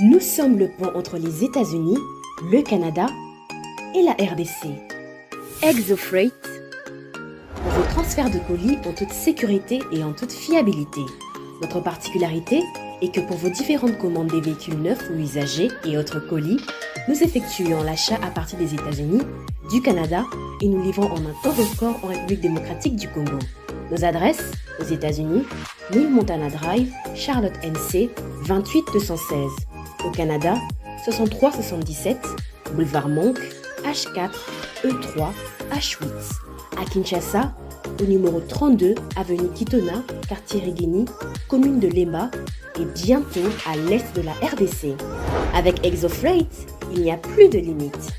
Nous sommes le pont entre les États-Unis, le Canada et la RDC. ExoFreight, pour vos transferts de colis en toute sécurité et en toute fiabilité. Notre particularité est que pour vos différentes commandes des véhicules neufs ou usagés et autres colis, nous effectuons l'achat à partir des États-Unis, du Canada et nous livrons en un temps record en République démocratique du Congo. Nos adresses aux États-Unis, 1000 Montana Drive, Charlotte NC, 28216. Au Canada, 6377, Boulevard Monk, H4, E3, H8. À Kinshasa, au numéro 32, avenue Kitona, quartier Rigini, commune de Lemba et bientôt à l'est de la RDC. Avec ExoFreight, il n'y a plus de limites.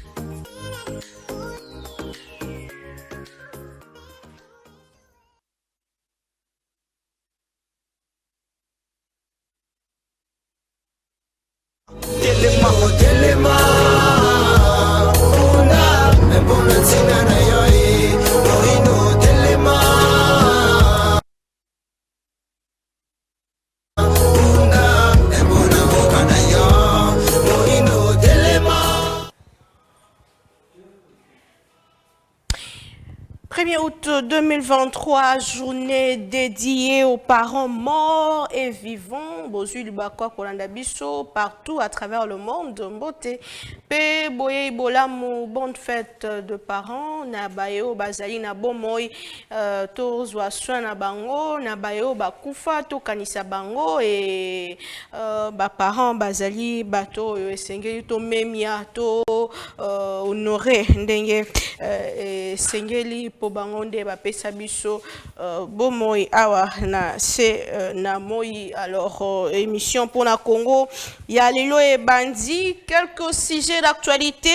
Août 2023, journée dédiée aux parents morts et vivants. Bozu Lubakwa Kolandabiso, partout à travers le monde. Mbote, Pe Boye Bolamu, bonne fête de parents. Nabayo Bazali Nabomoy, Tozwa Soin Nabango, Nabayo Bakufa, Tokanisa Bango et parents Bazali Bato, Sengeli To Memia, To Honoré, Ndenge, Sengeli Pobango. Onde bapesa biso bomoi awa na se na moi alors émission pour la Congo ya lelo et bandi quelques sujets d'actualité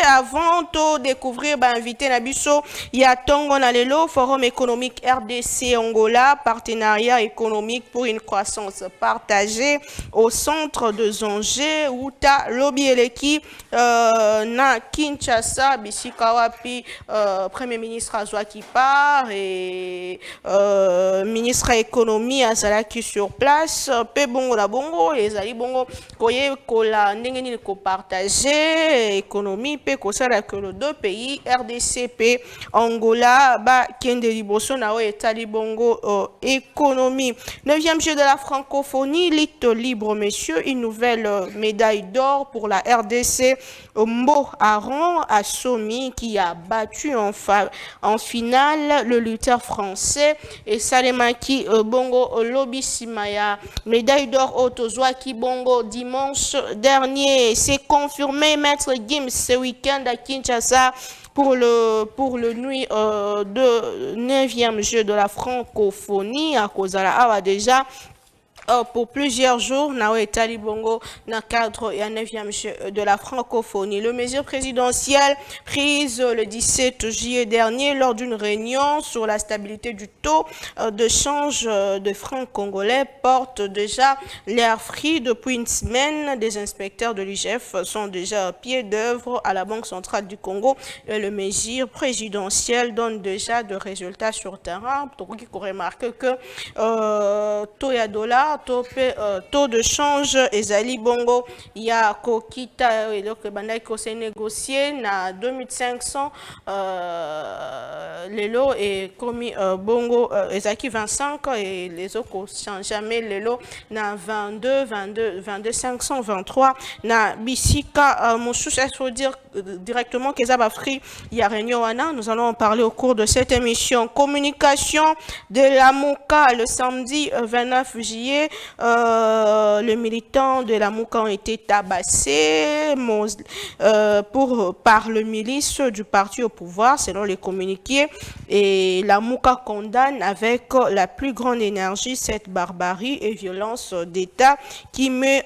avant de découvrir invité na biso ya tongo na lelo forum économique RDC Angola partenariat économique pour une croissance partagée au centre de Zongé Uta Lobby Eleki na Kinshasa bisika wapi premier ministre Azwaki part et ministre économie azalaki sur place pe bongo na bongo ezali bongo koye kola ndenge nini ko partager économie pe kosala que les deux pays RDC pe Angola ba kende liboso na o etali bongo économie. 9e jeu de la francophonie lutte libre messieurs, une nouvelle médaille d'or pour la RDC. Mbo Aron Assomi qui a battu en finale le lutteur français et Salemaki Bongo Lobi Simaya, médaille d'or au Tozwaki Bongo dimanche dernier. C'est confirmé Maître Gims ce week-end à Kinshasa pour le nuit de 9e jeu de la francophonie à Kozala Awa déjà. Pour plusieurs jours, Nawe Talibongo, dans le cadre et 9e jeu de la francophonie. Le mesure présidentielle prise le 17 juillet dernier lors d'une réunion sur la stabilité du taux de change de francs congolais porte déjà l'air frit. Depuis une semaine, des inspecteurs de l'IGF sont déjà à pied d'œuvre à la Banque centrale du Congo et le mesure présidentiel donne déjà de résultats sur terrain. Donc, il faut remarquer que taux et dollar taux de change ezali bongo ya kokita eloko bandaki kose négocier na 2500 lelo et komi bongo ezaki 25 et les autres change jamais lelo na 22 523 na bisika mosusu. Il faut dire directement que Zabafri ya réunion wana. Nous allons en parler au cours de cette émission. Communication de la Mouka le samedi 29 juillet. Les militants de la Mouka ont été tabassés par le milice du parti au pouvoir, selon les communiqués. Et la Mouka condamne avec la plus grande énergie cette barbarie et violence d'État qui met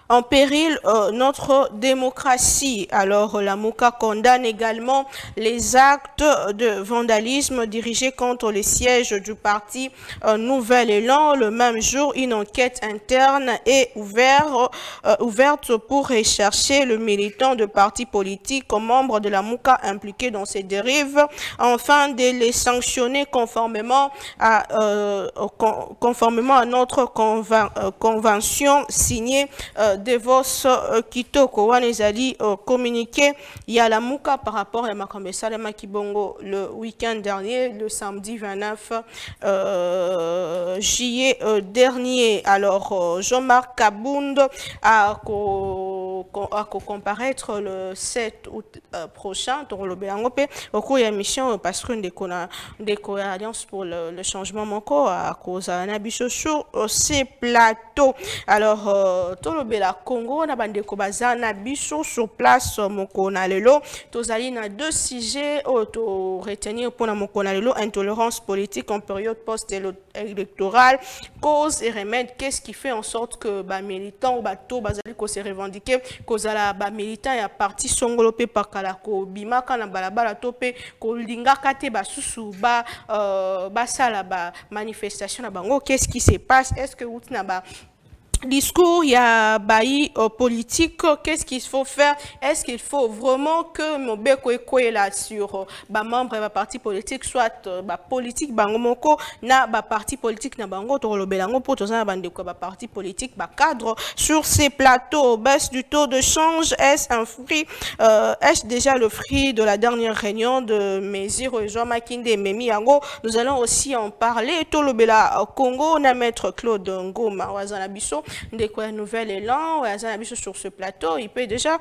en péril notre démocratie. Alors, la MOCA condamne également les actes de vandalisme dirigés contre les sièges du parti Nouvel Élan. Le même jour, une enquête interne est ouverte pour rechercher le militant de parti politique aux membres de la MOCA impliqués dans ces dérives, afin de les sanctionner conformément à notre convention signée Devos Kitoko. Wana ezali communiqué il y a la MOCA par rapport à makambo esalema kibongo le week-end dernier, le samedi 29 juillet dernier. Alors Jean-Marc Kabound a comparaître le 7 août prochain pour le Béangope au cours de la mission parce que des Alliance pour le changement moko à cause d'un abus sur ces plateaux. Alors tout le Béla Congo na bande ko bazana biso sur place moko na lelo tozali na deux sujets auto retenir pour na moko na lelo: intolérance politique en période post-électorale, cause et remède. Qu'est-ce qui fait en sorte que ba militants ou bato bazali ko se revendiquer cause la ba militant ya parti songolo pe pakala ko bimaka na balabala tope ko linga kate ba susu ba sala ba manifestation na bango. Qu'est-ce qui se passe? Est-ce que outina ba discours, il y a bailli politique, qu'est-ce qu'il faut faire? Est-ce qu'il faut vraiment que mon beko est là sur ba membre ba parti politique, soit ba politique bango moko na ba parti politique na bango to lo belango pour tous na bande ko ba parti politique ba cadre sur ces plateaux? Baisse du taux de change, est-ce un fruit est-ce déjà le fruit de la dernière réunion de mesures Jean Makinde et Memi Yango? Nous allons aussi en parler. To lo bela Congo na maître Claude Ngoma wazana biso de quoi Nouvel Élan sur ce plateau. Il peut déjà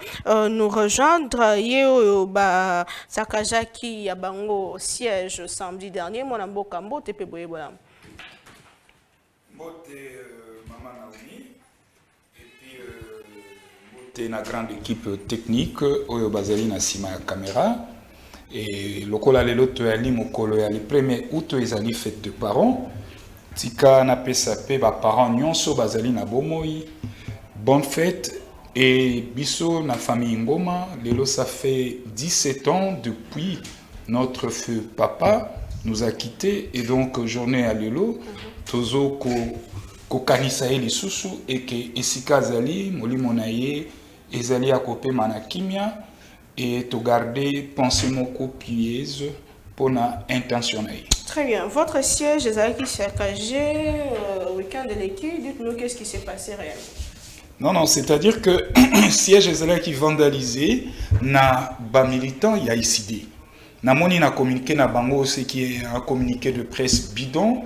nous rejoindre. Yeo ba Sakajaki Yabango siège samedi dernier. Mon ambo Kambo tepe boye bola. Mbote Maman Naomi et puis mbote na grande équipe technique oyo bazali na sima ya caméra et lokola lelo to yali mokolo ya le 1er août ezali fête de parents. Tika na pesa pe ba parents nyonso bazali na bomoi. Bonne fête et biso na famille Ngoma. Lelo ça fait 17 ans depuis notre feu papa nous a quittés et donc journée à lelo tozo ko kanisa eli susu et que esika zali molimo na ye ezali akopé manakimia et to garder pensée moko pieuse pour na intentionnel. Très bien. Votre siège est qui s'est cagé week-end de l'équipe. Dites-nous qu'est-ce qui s'est passé réellement. Non, c'est-à-dire que siège est qui vandalisé na ba militant il y a ici. Na moni na communiqué na bango ce qui est un communiqué de presse bidon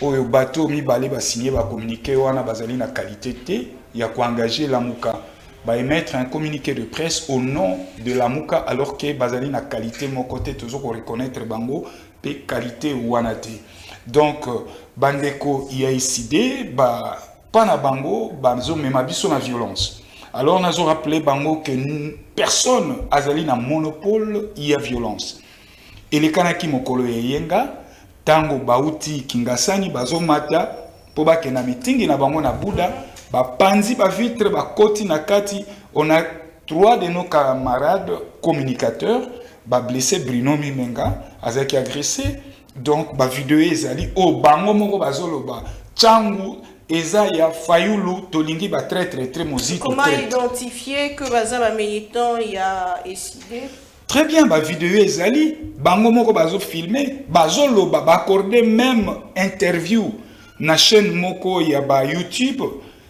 au bateau mi balé ba signé ba communiqué wana bazali na qualité T, il y a quoi engager la MOCA ba émettre un communiqué de presse au nom de la MOCA alors que bazali na qualité mon côté toujours pour reconnaître bango pe qualité wanate. Donc bandeko il y a ici ba pana bango banzo mema biso na violence. Alors on a rappelé bango que personne azali na monopole il y a violence. Et les kanaki mokolo yenga tango bauti kingasani bazo mata po ba kena meeting na bango na Buda ba panzi ba vitre ba koti na kati. On a 3 de nos camarades communicateurs ba blessé Bruno Mimenga azaki agressé. Donc ba vidéo ezali o bango moko bazoloba changu eza ya Fayulu tolingi ba très mozito. Comment identifier que bazaba militant il y a décidé? Très bien, ba vidéo ezali bango moko bazo filmer bazo loba ba accorder même interview na chaîne moko ya ba YouTube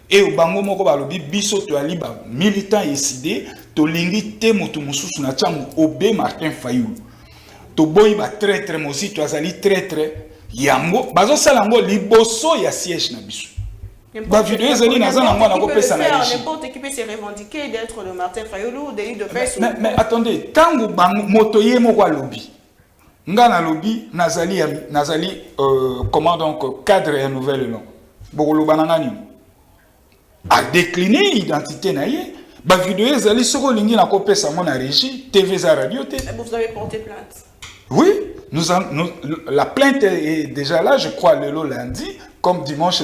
et bango moko ba lobi biso to ali ba militant décidé tolingi te moto mususu na changu Obé Martin Fayulu to boy ba très mozito azali très yango bazo sala ngo liboso ya siège na biso. Ba vidéo ezali na zana ngwana ko pesa na régie. N'importe qui peut se revendiquer d'être le Martin Fayulu ou délit de fait. Mais attendez, tango moto ye moko alobi. Ngana lobi nazali comment donc cadre et Nouvel Élan. Bokolo banangani a décliné identité na ye. Ba vidéo ezali soko lingi na ko pesa mo na régie, TV za radio te. Vous avez porté plainte. Oui, la plainte est déjà là, je crois, le lundi. Comme dimanche,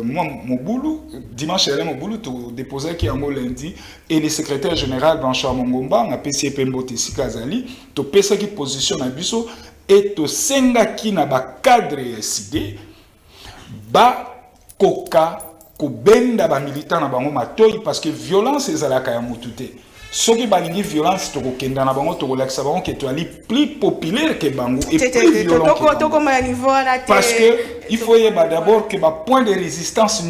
moi, mon boulot, dimanche, mon boulot, tu déposais qui est un lundi, et le secrétaire général, Banchar Mongomba, on a PCP Pembote Sikazali, tu pèses qui position à Bisso, et tu senga qui n'a pas cadre SID, ba koka, ko benda ba militant na bango matoyi, parce que violence est à la kayamutute. Ce qui est violence, tu as plus populaire que Bango et plus violent que Bango. Parce qu'il faut d'abord que le point de résistance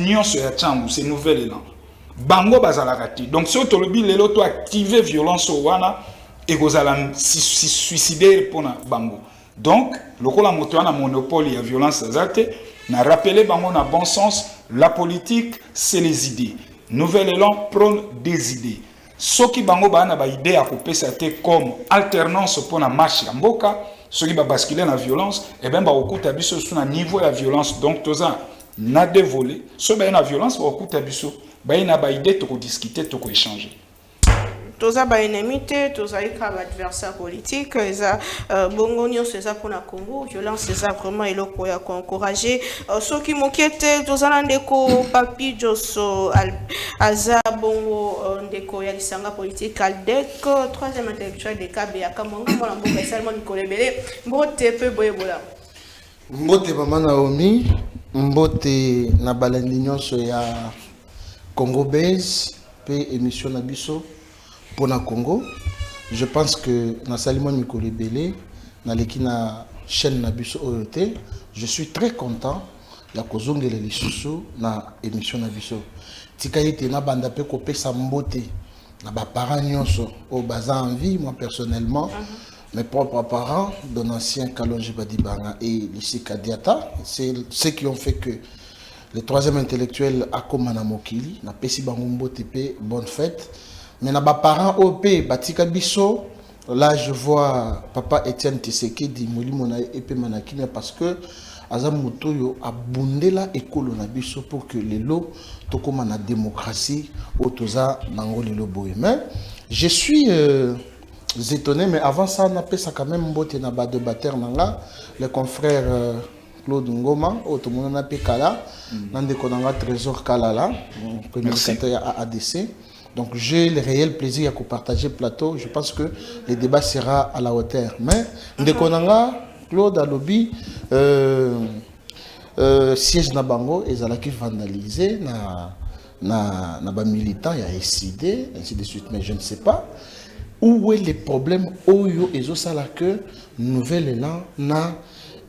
c'est nouvel élan. Bango bazalakati. Donc si tu as activé violence au wana et vous allez suicider pour Bango. Donc le coup la moto a monopole et la violence zate n'a rappelé Bango dans bon sens. La politique c'est les idées. Nouvel élan prône des idées. Ceux qui bango ba na ba idée à couper ça comme alternance pour la marche en mboka, ceux qui ba basculer dans la violence, et ben ba okuta biso sur un niveau de la violence. Donc toza na dévolé, ceux ba na violence ba okuta biso, ba na ba idée to discuter, to échanger. Toza ba ennemi te, toza ika ba adversaire politique, eza bongo nyonso eza pour na Congo, violence eza vraiment eloko ya encourager. Ceux qui mokete toza na ndeko Papi Josso aza bongo ndeko ya lisanga politique Aldec, troisième intellectuel de KB ya Kamonga mona mboka esalmo nikolebele, mbote pe boyebola. Mbote mama Naomi, mbote na balandi nyonso ya Congo Base pe émission na biso pour le Congo. Je pense que dans Salimon Mikoli Belé, dans la chaîne Nabiso OET, je suis très content de la cause de l'émission dans l'émission Nabiso. Tikaïte na banda pe kopé sambote na ba parents nyonso au bazar en vie, moi personnellement mes propres parents d'un ancien Kalonji Badibanga et lycée Kadiata, c'est ceux qui ont fait que le troisième intellectuel Akomana Mokili na pesi bangombo TP bonne fête. Mais na ba parents OP Batika Biso, là je vois papa Etienne Tseke di Molimona EP Manakina parce que Azam Mutoyo a bondé la école na biso pour que les lots tokoma na démocratie autoza nango les lots boy. Mais je suis étonné, mais avant ça on a fait ça quand même mbote na ba débatteur nanga les confrères Claude Ngoma otomono na pe kala nande konanga trésor kalala communicateur à ADC. Donc j'ai le réel plaisir à partager le plateau. Je pense que le débat sera à la hauteur. Mais Ndekonanga, Claude Alobi, siège na bango, et qui vandalisé na militants, il y a SID, ainsi de suite. Mais je ne sais pas où est le problème. Oyo et ça que nouvel élan na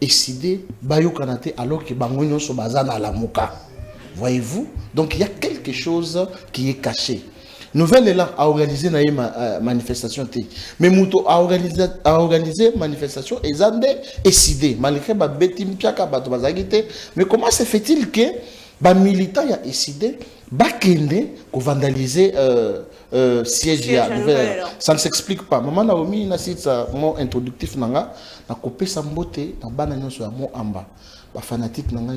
SID bayo kanate alors que bango nyo so bazana à la muka. Voyez-vous? Donc il y a quelque chose qui est caché. Nouvel élan a organisé une manifestation. Mais Mouto a organisé manifestation et Zande est décidé. Malgré que Betim Piaka Bato Bazagite. Mais comment se fait-il que les militants ont décidé de vandaliser siège à Nouvel Élan? Ça ne s'explique pas. Maman Naomi, na site mot introductif nanga, na coupé sa beauté, na banane sur mot amba. Les fanatiques n'ont pas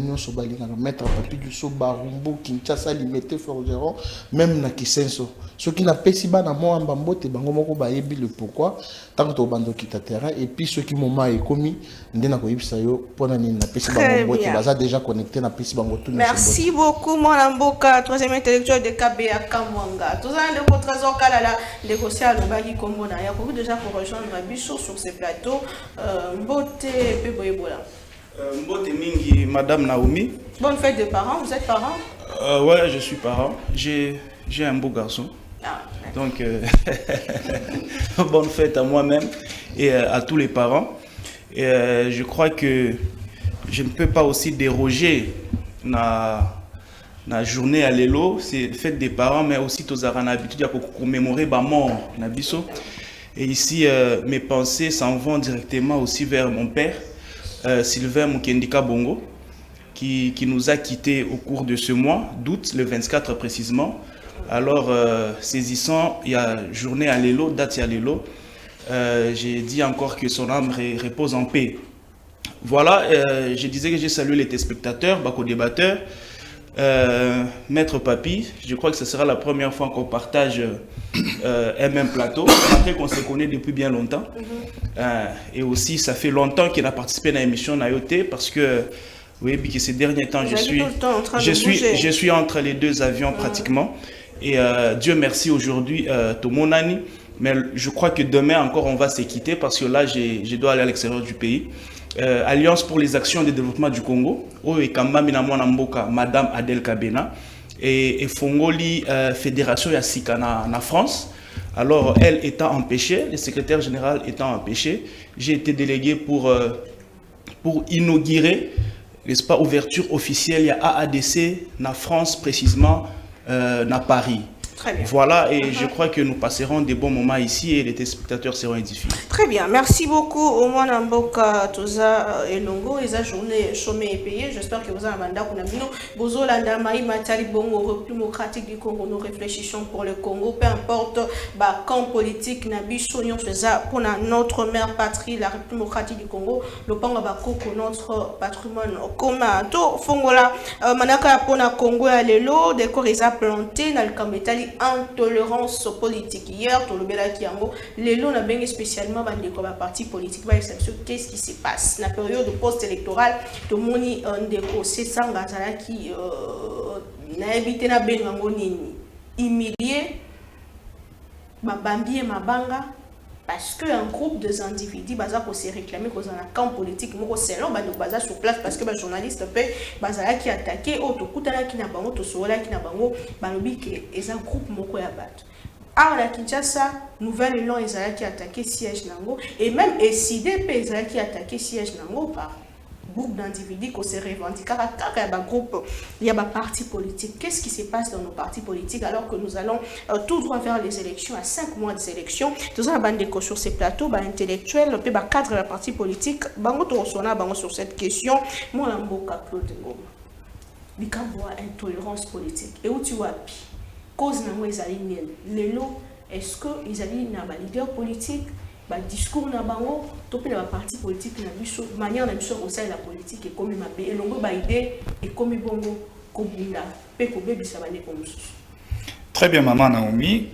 mettre Papi Josso, Barumbo, Kinshasa, Limité, Forgeron, même na Kisenso. Ceux qui n'ont pas si bas dans mon ambambo, te bangomoko ba yebi le pourquoi, tant que tu bando quitte terrain, et puis ceux qui m'ont commis, n'en a pas eu ça yo, pour n'en a pas si bangombo, tu vas déjà connecté na pesi bango tout. Merci beaucoup, mon amboka, troisième intellectuel de KBA Kamwanga. Tous un de votre trésor Kalala, négocier à l'Obagi Kombona. Il y a beaucoup déjà pour rejoindre Bichot sur ces plateaux. Mbote, Peboyebola. Mbote Mingi, Madame Naomi. Bonne fête des parents, vous êtes parent? Ouais, je suis parent. J'ai un beau garçon. Ah, donc, bonne fête à moi-même et à tous les parents. Et je crois que je ne peux pas aussi déroger la journée à l'élo, c'est fête des parents, mais aussi tous auront l'habitude de commémorer ma mort. Et ici, mes pensées s'en vont directement aussi vers mon père. Sylvain Mukendika Bongo, qui nous a quittés au cours de ce mois d'août, le 24 précisément. Alors, saisissant, il y a journée à l'élo, date à l'élo, j'ai dit encore que son âme repose en paix. Voilà, je disais que j'ai salué les téléspectateurs, Bako débatteurs. Maître Papi, je crois que ce sera la première fois qu'on partage un même plateau, après qu'on se connaît depuis bien longtemps. Et aussi, ça fait longtemps qu'il a participé à l'émission Nayote, parce que, oui, puis que ces derniers temps, je suis entre les deux avions pratiquement. Et Dieu merci, aujourd'hui, tout mon année. Mais je crois que demain encore, on va se quitter, parce que là, je dois aller à l'extérieur du pays. Alliance pour les actions de développement du Congo, Madame Adèle Kabena, et Fongoli Fédération Yassika na France. Alors, elle étant empêchée, le secrétaire général étant empêché, j'ai été délégué pour inaugurer, n'est-ce pas, ouverture officielle, il y a AADC na France précisément, na Paris. Très bien. Voilà, et je crois que nous passerons des bons moments ici et les téléspectateurs seront édifiés. Très bien, merci beaucoup au moins Mboka Toza et Longo. Et la journée chômée et payée. J'espère que vous avez un mandat pour nous. Bozo Landa Maï Matari Bongo, République démocratique du Congo. Nous réfléchissons pour le Congo. Peu importe, camp politique, Nabiso, nous faisons pour notre mère patrie, la République démocratique du Congo. Le Panga Bako, notre patrimoine commun. To Fongola, Manaka Pona Congo à l'élo, des corps plantés dans le Kametali. Intolérance politique. Hier, tout le Bela Kiango, les lots n'a bien spécialement comme un parti politique. Qu'est-ce qui se passe? La période de post-électorale, tout le monde c'est ça qui n'a évité na bengango nini humilié, mabambi et mabanga. Parce qu'un groupe de individus qui s'est réclamé dans un camp politique, c'est là qui sur place parce que les journalistes qui attaqué, qui n'a pas un groupe à Kinshasa, Nouvelle Élan qui attaqué siège Nango et même SID qui attaqué siège Nango par groupe d'individus qui se revendiquent il y a un parti politique. Qu'est-ce qui se passe dans nos partis politiques alors que nous allons tout droit vers les élections, à 5 mois des élections? Nous avons sur ces plateaux, intellectuels, cadre de la parti politique, sur cette question. Moi, je Claude Ngoma. Intolérance politique. Et où tu vois, cause n'a est-ce qu'ils allaient dans les leaders politiques? Discours na bango topé na parti politique na biso manière na biso conseil la politique et comme mabe elongo ba idée et comme bongo ko bunda pe ko bebisa bane ko mususu. Très bien maman Naomi.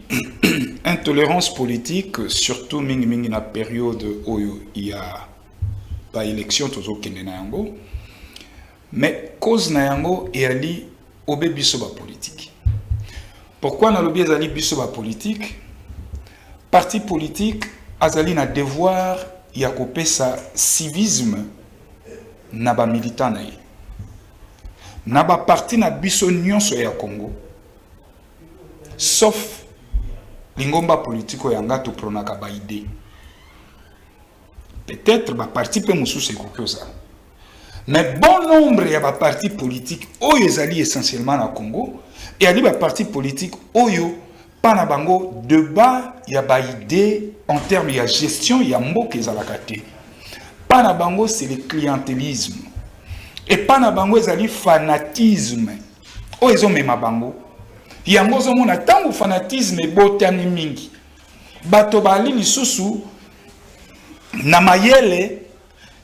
Intolérance politique surtout mingi na période où il y a pas élection toujours kende na yango mais cause na yango et ali obebiso ba politique. Pourquoi na lobi ezali biso ba politique? Parti politique azali na devoir ya kopesa civisme na ba militant na ye na ba parti na biso nyonso ya Congo sauf lingomba politiko yanga to pronaka ba idée peut-être ba parti pe mususu ekokoza mais bon nombre ya ba parti politique oyo ezali essentiellement na Congo et ali ba parti politique oyo pana bango débat ya ba idée en termes de gestion ya mboka ezalaka te. Pana bango c'est le clientélisme et pana bango ezali fanatisme o ezomema bango yango zomona tango fanatisme ebotani mingi bato bali lisusu na mayele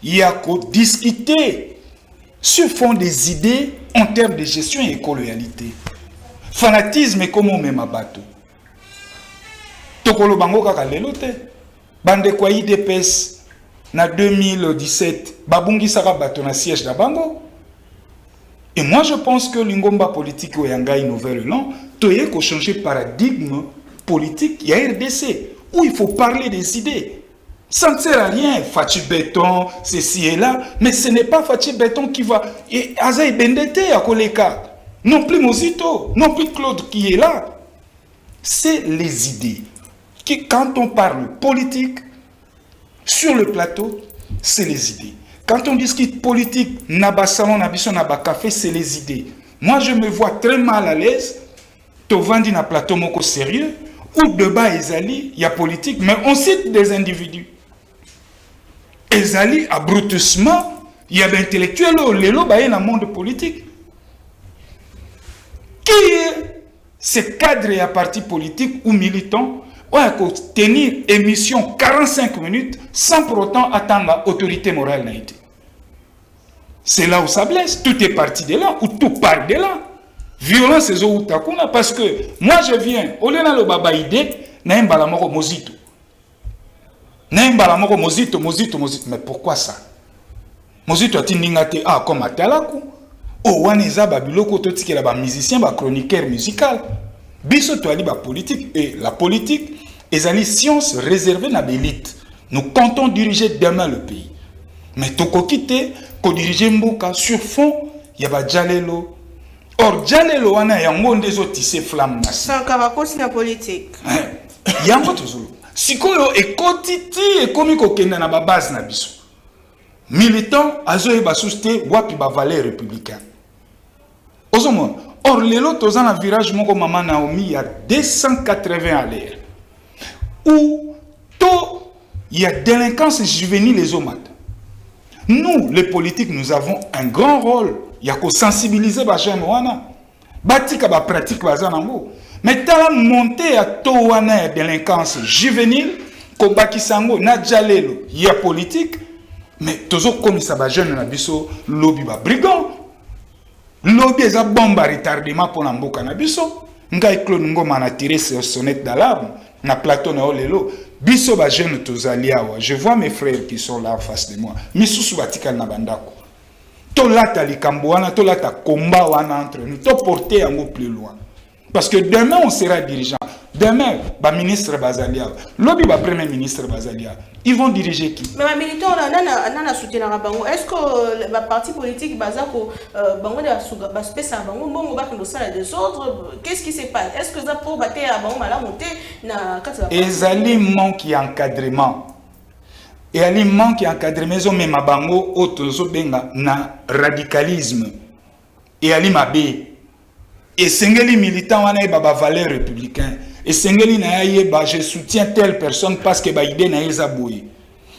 ya ko discuter sur fond des idées en termes de gestion et éco-loyalité. Fanatisme comme omema bato tokolo bango kaka lelo te bande kwa IDPS na 2017 babungi saka bato na siège na bango. Et moi je pense que l'ingomba politique au Yangai Nouvelle Élan toye ko changer paradigme politique ya RDC où il faut parler des idées. Ça ne sert à rien Fachi Béton ceci et là, mais ce n'est pas Fachi Béton qui va et Azaï Bendete à Koleka, non plus Mozito, non plus Claude qui est là. C'est les idées. Quand on parle politique, sur le plateau, c'est les idées. Quand on discute politique, naba salon, nabiso, naba café, c'est les idées. Moi, je me vois très mal à l'aise. Tovandi na plateau moko sérieux, ou débat ezali, il y a politique, mais on cite des individus. Ezali, abrutissement, il y a des intellectuels, les lots, dans le monde politique. Qui est ce cadre et à parti politique ou militant? On peut tenir émission 45 minutes sans pour autant attendre l'autorité morale. C'est là où ça blesse. Tout est parti de là ou tout part de là. Violence c'est outakuna parce que moi je viens, au lieu de le baba idée, na mbala moko mozito. Na mbala moko mozito. Mais pourquoi ça? Mozito atindingate comme atalaku. Oh waneza babiloko totikela ba musicien ba chroniqueur musical. Biso to ali ba politique et la politique ezali science réservée na l'élite. Nous comptons diriger demain le pays. Mais toko kite ko diriger mboka sur fond ya ba jalelo. Or jalelo wana yango ndezo tissé flamme na. Sans kabakoti na politique. Yango tozolo. Sikoyo ekotiti ekomi kokenda na ba base na biso. Militant azoye ba souste wapi ba valeur républicain. Ozomon. Or lelo tozan na virage moko mama Naomi il y a 280 à l'air. Où il y a délinquance juvénile les hommes. Nous, les politiques, nous avons un grand rôle. Il y a qu'à sensibiliser les jeunes. Batika ba pratique bazanango. Mais t'as la montée à towana délinquance juvénile, ko bakisango na jalelo, il y a politique. Mais tozo comme ça ba jeune na biso lobby ba brigand. Lobby eza bomba retardement pour la mboka na biso. Ngai Claude Ngoma na tiré sur sonnette d'alarme na plateau na olelo. Biso ba jeune tozaliawa. Je vois mes frères qui sont là en face de moi. Misusu batikal na bandako. To lata likambo wana, to lata combat wana entre nous. To porter yango plus loin. Parce que demain on sera dirigeant. Demain, ba ministre Bazalia, lobby ba premier ministre Bazalia, ils vont diriger qui? Mais les militants, on a soutenu la bango. Est-ce que le parti politique Bazako, bango de la spécial bango, bon, va que ça des autres, qu'est-ce qui se passe? Est-ce que ça pour battre à bango mal monter na et ali manque d'encadrement. Et ali manque d'encadrement, mais ma bango autozo benga na radicalisme. Et ali mabe. Et sengeli militant wana ba valeur républicain. Et sengeli na ye ba je soutiens telle personne parce que ba idée na eza boye.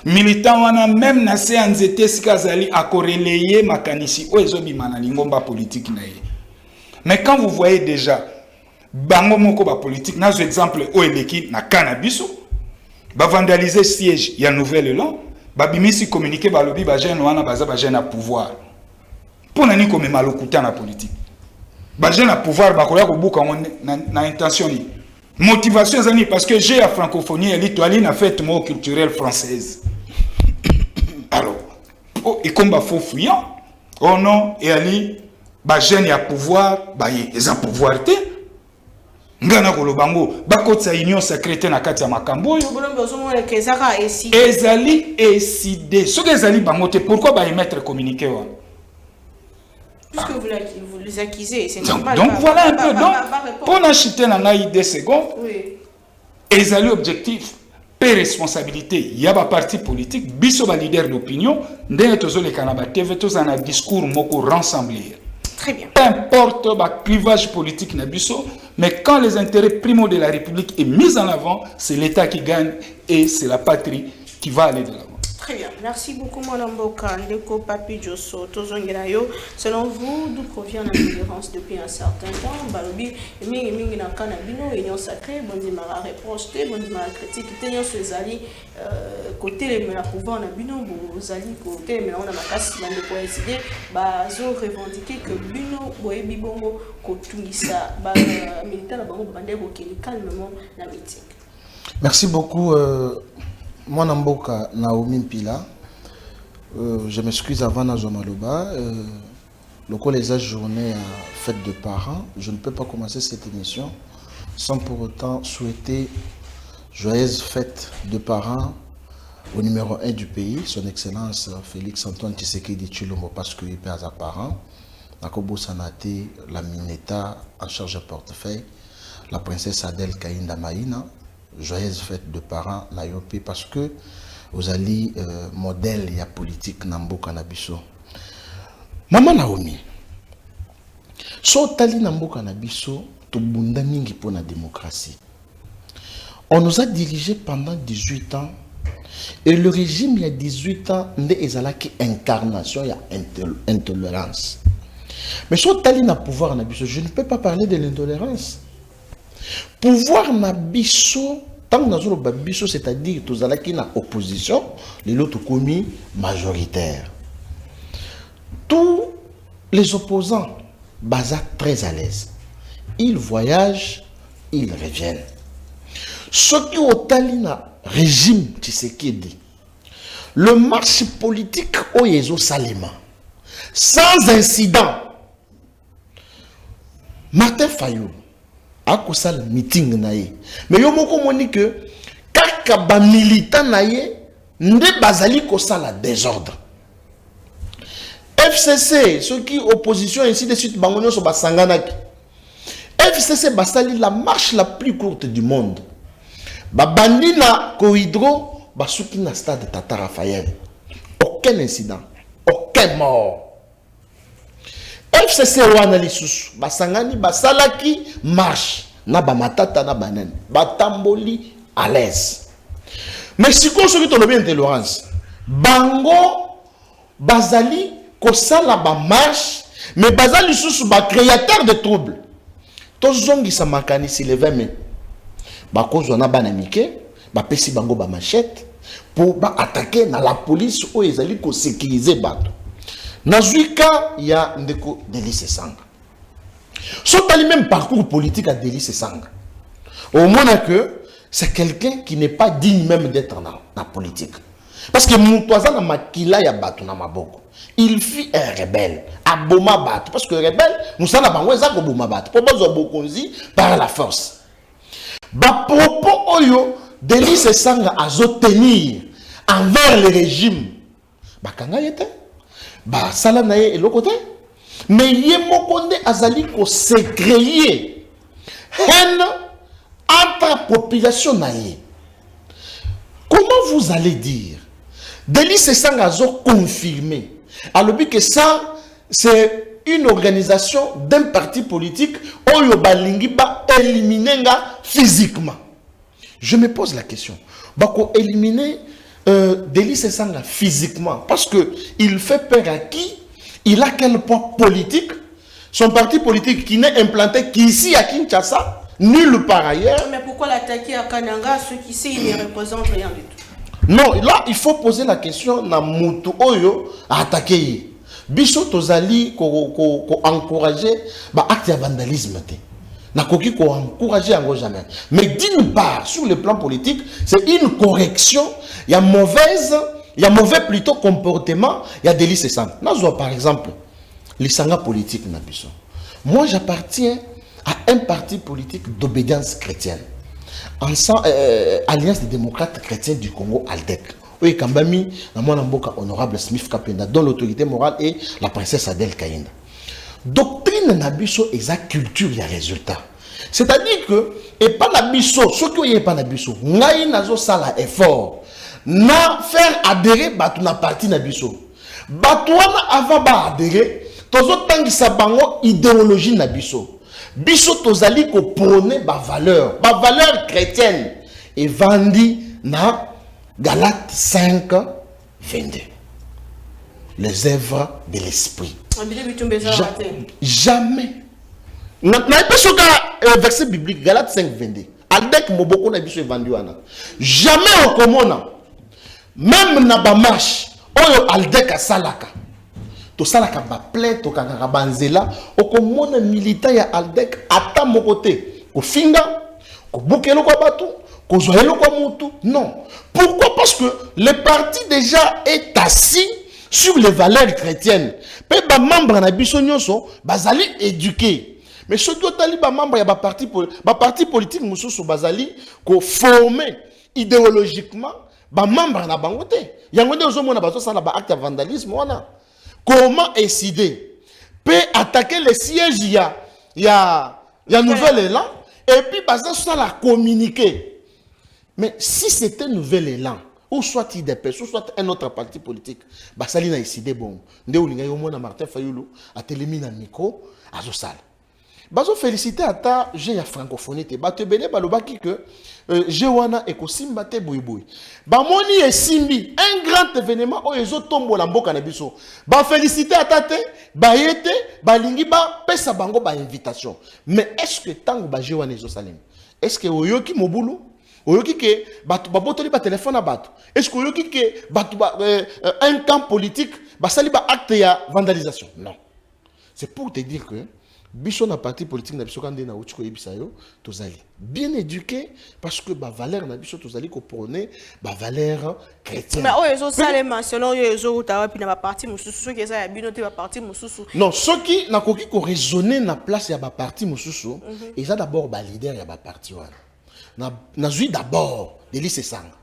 Militant wana même na se anzete sikazali a corréler makanisi o ezobi mana lingomba politique na ye. Mais quand vous voyez déjà bango moko ba politique na zo exemple o eleki na cannabis ba vandaliser siège ya nouvelle lan ba bimisi communiquer ba lobi ba jeune wana baza ba jeune à pouvoir. Pour nani comme malokuta na politique. Ba jeune à pouvoir ba koya ko buka na intention ni. Motivation zani parce que j'ai la francophonie et l'Italie a fait mot culturelle française. Alors, et comme ba faux fuyant, oh non, et ali ba jeune ya pouvoir, ba ils ont pouvoir té. Ngana ko lobango, ba kotsa union secrète na kati ya makambo yo. Ezali décidé. Ce que ezali bango té pourquoi ba émettre communiqué wa? Puisque vous les accusez, c'est normal. Donc voilà un peu. Donc, pour n'acheter dans idée seconde, ils ont l'objectif, paix responsabilité. Il y a un parti politique, biso ba leader d'opinion, d'un tozo le Canada TV, tous en un discours moko rassemblé. Très bien. Peu importe le clivage politique na biso, mais quand les intérêts primaux de la République est mis en avant, c'est l'État qui gagne et c'est la patrie qui va aller de l'avant. Très bien. Merci beaucoup, Mme Boka. Ndeko Papi Josso, Tozongirayo. Selon vous, d'où provient la tolérance depuis un certain temps? Balobi, mingi na kanabino, union sacrée, bondimara reproché, bondimara critique, tenir sur les alliés, côté les la pouvoir na bino, aux alliés, côté mais on a ma casse, bande de coïncider, bazo revendiquer que bino, boye bibongo, kotungisa, militaire la bango, bande bokeni calmement la meeting. Merci beaucoup. Moi, Namboka Naomi Mpila, je m'excuse avant Nazomaloba. Le collège journée à fête de parents, je ne peux pas commencer cette émission sans pour autant souhaiter joyeuse fête de parents au numéro 1 du pays, son Excellence Félix Antoine Tshisekedi Tshilombo, parce qu'il est à parents, Nakobo Sanate, la Mineta en charge de portefeuille, la princesse Adèle Kainda Maïna. Joyeuse fête de parents Nayopi parce que vous allez modèle ya politique Namboka Nabiso. Maman Naomi, so tali Namboka Nabiso to bunda mingi pour la démocratie. On nous a dirigé pendant 18 ans et le régime il y a 18 ans ne ezalaki incarnation ya intolérance. Mais so tali na pouvoir Nabiso, je ne peux pas parler de l'intolérance. Pouvoir na biso tant que nous biso, c'est-à-dire tous ceux qui na opposition, les autres commis majoritaire. Tous les opposants basent très à l'aise. ils voyagent, ils reviennent. Ce qui au Talina régime Tshisekedi, le marche politique au Yezo Salema, sans incident, Martin Fayou a kosal meeting naïe. Mais yo moko moni que kaka ba militant naïe nde bazali kosala désordre. FCC, ceux qui opposition ainsi de suite bangonyo so basanganaki. FCC basali la marche la plus courte du monde. Ba bandina Kohidro basuki na stade Tata Raphaël. Aucun incident, aucun mort. FCC wana lisusu basangani basalaki marche na ba matata na banen batamboli à l'aise. Mais si ko soki tolobi intolérance bango bazali kosala ba marche mais bazali lisusu ba créateur de troubles. Tozongisa makanisi le 20 mai bakozwa na bana mike bapesi bango ba machette pour ba attaquer na la police o ezali ko sécuriser bato. Nazuika ya ndeko Délice Sanga. Soit le même parcours politique à Délice Sanga. Au moins que c'est quelqu'un qui n'est pas digne même d'être dans la politique. Parce que Moutouaza na makila ya batu na maboko. Il fut un rebelle. Aboma batu. Parce que rebelle, nous savons bango ezako boma batu. Pour bozo bokonzi par la force. Ba propos oyo Délice Sanga azo tenir envers le régime. Bakanga yete. Bah sala na ye eloko te mais ye mokonde azali ko se créer haine entre population na ye. Comment vous allez dire Délice Sanga zo confirmé alors que ça c'est une organisation d'un parti politique oyo balingi ba éliminer nga physiquement. Je me pose la question bako éliminer Délice Sanga physiquement parce que il fait peur à qui? Il a quel poids politique? Son parti politique qui n'est implanté qu'ici à Kinshasa, nulle part ailleurs. Mais pourquoi l'attaquer à Kananga, ceux qui sait, il ne représente rien du tout? Non, là il faut poser la question na mutu oyo à attaquer. Biso tozali ko encourager ba acte de vandalisme te. Na koki ko encourager yango jamais. Mais d'une part sur le plan politique, c'est une correction. Il y a mauvais plutôt comportement, il y a Délice Sanga. Nazwa par exemple, les sanga politique na biso. Moi j'appartiens à un parti politique d'obédience chrétienne. Alliance des démocrates chrétiens du Congo, ALDEC. Oui, Kambami, na mwana mboka honorable Smith Kapenda, dont l'autorité morale est la princesse Adèle Kaïnda. Doctrine na biso exact culture il y a résultat. C'est-à-dire que et pas na biso, ce qui est pas na biso, ngai nazo sala effort na faire adhérer batu na parti na biso. Batu wana avant ba adhérer, tozo tangisa bango idéologie na biso. Biso tozali ko prôner ba valeur chrétienne et vandi na Galates 5 22. Les œuvres de l'esprit. Jamais. Na pas sur verset biblique Galates 5 22. Aldek moboko na biso vendu wana. Jamais au komona. Même na ba marche oyo Aldek asalaka. To salaka ba plainte to kaka banzela au komona militant ya Aldek ata mokote. Ko finga, ko bukelo kwa batu, ko zoelo kwa mutu. Non. Pourquoi? Parce que le parti déjà est assis sur les valeurs chrétiennes. Pe ba membre na biso nyonso bazali éduqué. Mais ceux qui ont ba membre ya ba parti politique mususu bazali ko former idéologiquement ba membre na bango te. Yango nde ozomona bazo sala ba acte de vandalisme wana. Comment décider peut attaquer les sièges il y a nouvel élan et puis bazo sala communiquer. Mais si c'était nouvel élan ou soit IDPS, ou soit un autre parti politique, basali na décidé bon. Nde ulinga yo mona Martin Fayulu a télémina micro azo sala. Bazo féliciter ata j'ai ya francophonie te. Bato belé balobaki que j'ai wana ekosimba te boyboy. Ba moni esimbi un grand événement o ezo tombo la mboka na biso. Ba féliciter ata te, ba yete, ba lingi ba pesa bango ba invitation. Mais est-ce que tango ba j'ai wana ezo salim? Est-ce que oyoki mobulu? Oyoki ke batu ba botoli ba téléphone à batu? Est-ce que oyoki ke batu ba un camp politique ba sali ba acte ya vandalisation? Non. C'est pour te dire que biso na parti politique na biso quand na uchi yebisa yo tozali bien éduqué parce que ba valeur na biso tozali ko prôner ba valeur chrétienne. Mais oyezo sale mention oyezo utawa puis na ba parti mususu soki eza ya bino te ba parti mususu. Non, soki na koki ko raisonner na place ya ba parti mususu, eza d'abord ba leader ya ba parti wana. Na zui d'abord Délice Sanga.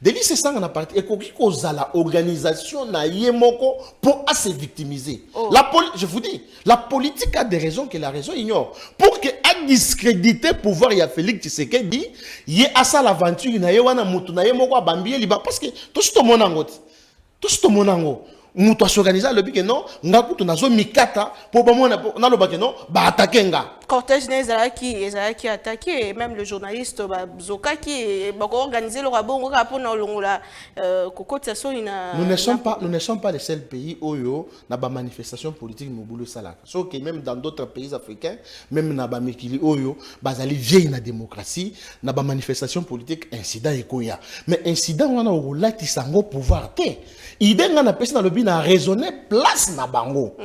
Délice Sanga na parti ekoki ko zala organisation na yemoko pour se victimiser. Je vous dis, la politique a des raisons que la raison ignore. Pour que a discréditer pouvoir ya Félix Tshisekedi, yé asa l'aventure na yewana mutu na yemoko bambiye liba parce que tout ce monango. Tout ce monango. Mutu s'organiser le bique non, ngakutu nazo mikata pour bamona na lo baké non, ba attaquer nga. Cortège qui attaqué, même le journaliste Zoka qui va organiser le rabon pour la nous ne sommes pas les seuls pays où il y a des manifestations politiques sauf que même dans d'autres pays africains, même dans les pays où il y a vieille la démocratie, dans des manifestations politiques, incident et koya. Mais incident on a au là qui s'en pouvoir te. Idée on a personne dans le but à raisonner place na bango.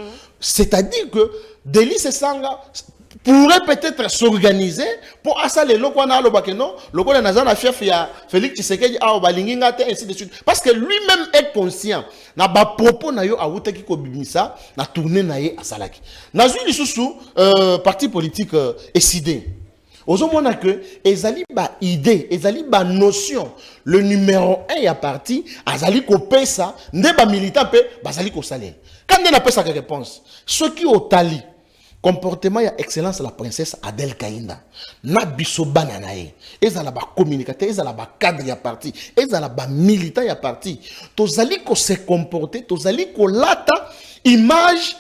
C'est-à-dire que Délice Sanga pourrait peut-être s'organiser pour assaler le Kwana le Bakeno, le Kwana Nazana chef ya Félix Tshisekedi a balinginga te ainsi de suite. Parce que lui-même est conscient. Na ba propos na yo a wutaki ko bimisa na tourner na ye asalaki. Na zui lisusu parti politique SID. Ozomona que ezali ba idée, ezali ba notion. Le numéro 1 ya parti azali ko pesa nde ba militant pe bazali ko saler. Quand on a pesa que réponse, ceux qui au tali comportement ya excellence la princesse Adèle Kainda na biso bananae ezala ba communicateur ezala ba cadre ya parti ezala ba militant ya parti tozali ko se comporter tozali ko lata image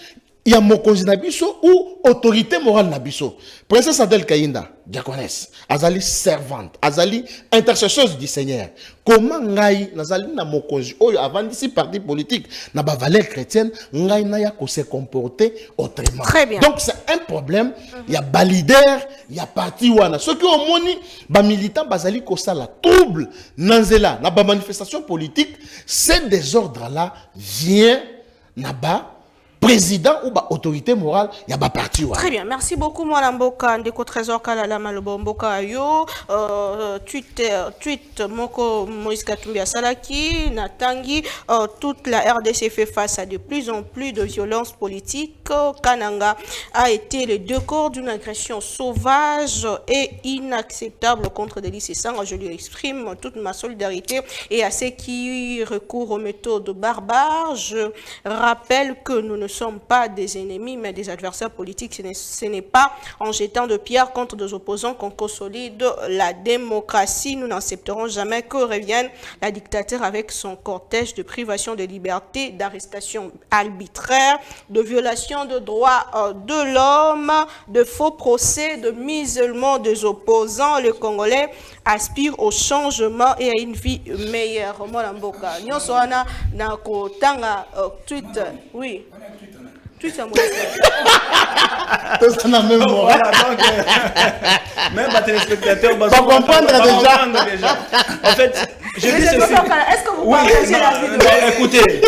ya mokonzi na biso ou autorité morale na biso. Princesse Adèle Kainda diaconesse azali servante azali intercesseuse du Seigneur. Comment ngai nazali na mokonzi oyo avant d'ici parti politique na ba valeur chrétienne ngai na ya ko se comporter autrement. Très bien. Donc c'est un problème, il y a ba leader, il y a parti wana. Ce qui au moni ba militant bazali ko sala trouble nanzela na ba manifestation politique, ces désordre là vient na ba président ou ba autorité morale ya ba parti wa. Très bien, merci beaucoup moi Mboka ndeko trésor kala malobo Mboka yo tweet moko Moïse Katumbi Salaki natangi toute la RDC fait face à de plus en plus de violences politiques. Kananga a été le décor d'une agression sauvage et inacceptable contre Délice Sanga. Je lui exprime toute ma solidarité et à ceux qui recourent aux méthodes barbares. Je rappelle que nous ne sommes pas des ennemis mais des adversaires politiques. Ce n'est pas en jetant de pierres contre des opposants qu'on consolide la démocratie. Nous n'accepterons jamais que revienne la dictature avec son cortège de privation de liberté, d'arrestation arbitraire, de violation de droits de l'homme, de faux procès, de musulmans des opposants. Les Congolais aspirent au changement et à une vie meilleure. Molamboka. Nyonso wana na kotanga tweet. Oui. Tweet à moi. Tout ça n'a même mot. Voilà, donc, même les téléspectateurs vont comprendre déjà. En fait, je dis ceci. Est-ce que vous partagez la vidéo? Écoutez,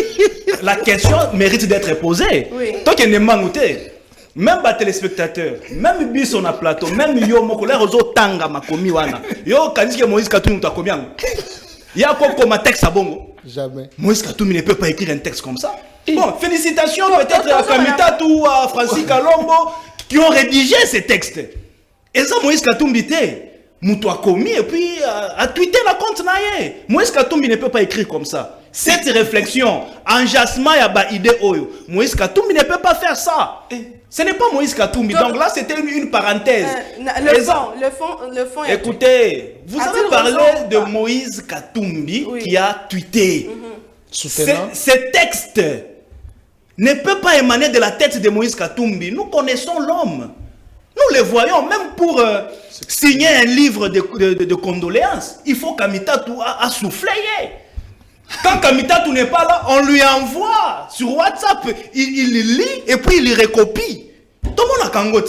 la question mérite d'être posée. Oui. Tant qu'il n'est pas noté, même les téléspectateurs, même bis on a plateau, même yo moko les réseaux tanga makomi wana. Yo kanisi Moïse Katumbi ta combien? Il y a quoi comme un texte à bongo? Jamais. Moïse Katumbi ne peut pas écrire un texte comme ça. Bon, félicitations peut-être à Kamita ou à Francis Kalombo qui ont rédigé ces textes. Et ça, Moïse Katumbi Moutou a commis et puis a tweeté la compte naïe. Moïse Katumbi ne peut pas écrire comme ça. Cette réflexion, enjassement ya ba idée oyo. Moïse Katumbi ne peut pas faire ça. Ce n'est pas Moïse Katumbi. Donc là, c'était une parenthèse. Le fond. Écoutez, vous avez parlé de Moïse Katumbi qui a tweeté. Ce texte ne peut pas émaner de la tête de Moïse Katumbi. Nous connaissons l'homme. Nous le voyons, même pour signer un livre de condoléances, il faut Kamitatou a soufflé. Quand Kamitatou n'est pas là, on lui envoie sur WhatsApp, il lit et puis il recopie. Tout le monde a kangot.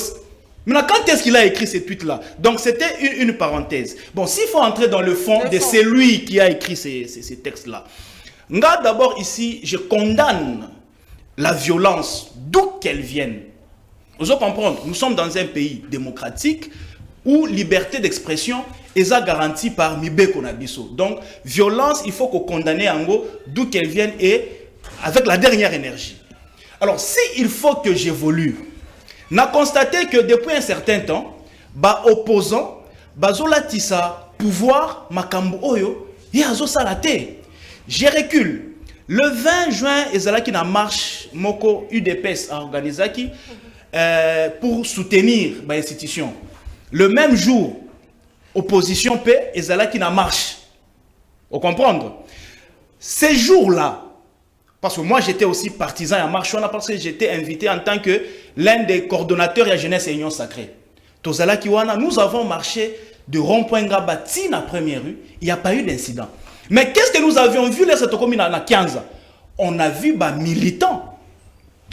Maintenant, quand est-ce qu'il a écrit ces tweets-là? Donc, c'était une parenthèse. Bon, s'il faut entrer dans le fond de celui qui a écrit ces textes-là, d'abord ici, je condamne la violence, d'où qu'elle vienne. Vous allez comprendre, nous sommes dans un pays démocratique où liberté d'expression est garantie par Mibeko Nabiso. Donc, violence, il faut qu'on condamne en gros d'où qu'elle vienne et avec la dernière énergie. Alors, si il faut que j'évolue, on a constaté que depuis un certain temps, les opposants, bazola tissa pouvoir, makambo oyo, yazo salate. Je recule. Le 20 juin, ezalaki na marche moko UDPS a organisé pour soutenir les institutions. Le même jour, opposition paix, ezalaki na marche. Vous comprenez? Ces jours-là, parce que moi j'étais aussi partisan à marche, parce que j'étais invité en tant que l'un des coordonnateurs de la jeunesse et union sacrée. Tozalaki wana, nous avons marché de rond-point Ngabati na première rue, il n'y a pas eu d'incident. Mais qu'est-ce que nous avions vu là, cette commune à Kianza? On a vu des militants.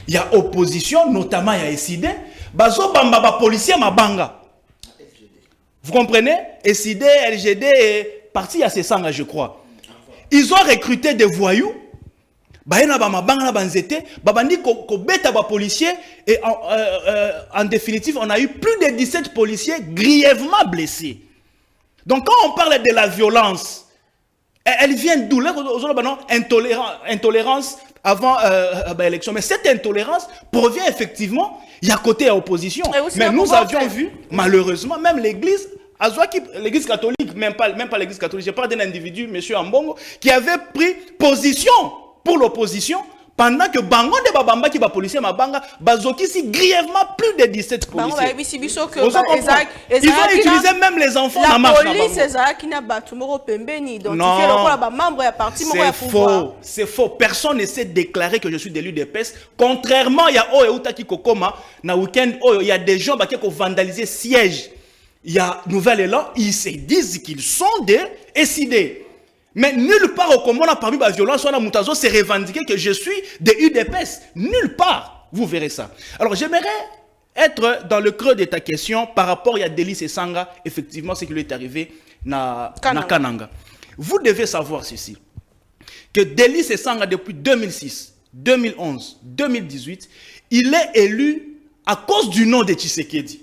Il y a opposition, notamment il y a SID. Bazo bamba policier mabanga. Vous comprenez? SID, LGD et parti à ces sangs, je crois. Ils ont recruté des voyous. Et en définitive, on a eu plus de 17 policiers grièvement blessés. Donc quand on parle de la violence, elle vient d'où? Intolérance avant l'élection. Mais cette intolérance provient effectivement, il y a côté à opposition. Mais nous avions vu, malheureusement, même l'église, l'église catholique, même pas l'église catholique, je parle d'un individu, M. Ambongo, qui avait pris position pour l'opposition pendant que Bango de Babamba qui va policier Mabanga, bazoki si grièvement plus de 17 policiers. Ils ont utilisé même les enfants dans la police, c'est faux. Personne ne s'est déclaré que je suis de l'UDPS. Contrairement, il y a Oeutaki Kokoma, na week-end, il y a des gens qui ont vandalisé siège. Il y a Nouvel Élan, ils se disent qu'ils sont des SID. Mais nulle part au Congo, parmi la violence, on a Moutazo s'est revendiqué que je suis des UDPS. Nulle part. Vous verrez ça. Alors, j'aimerais être dans le creux de ta question par rapport à Délice et Sanga, effectivement, ce qui lui est arrivé na Kananga. Vous devez savoir ceci, que Délice et Sanga, depuis 2006, 2011, 2018, il est élu à cause du nom de Tshisekedi.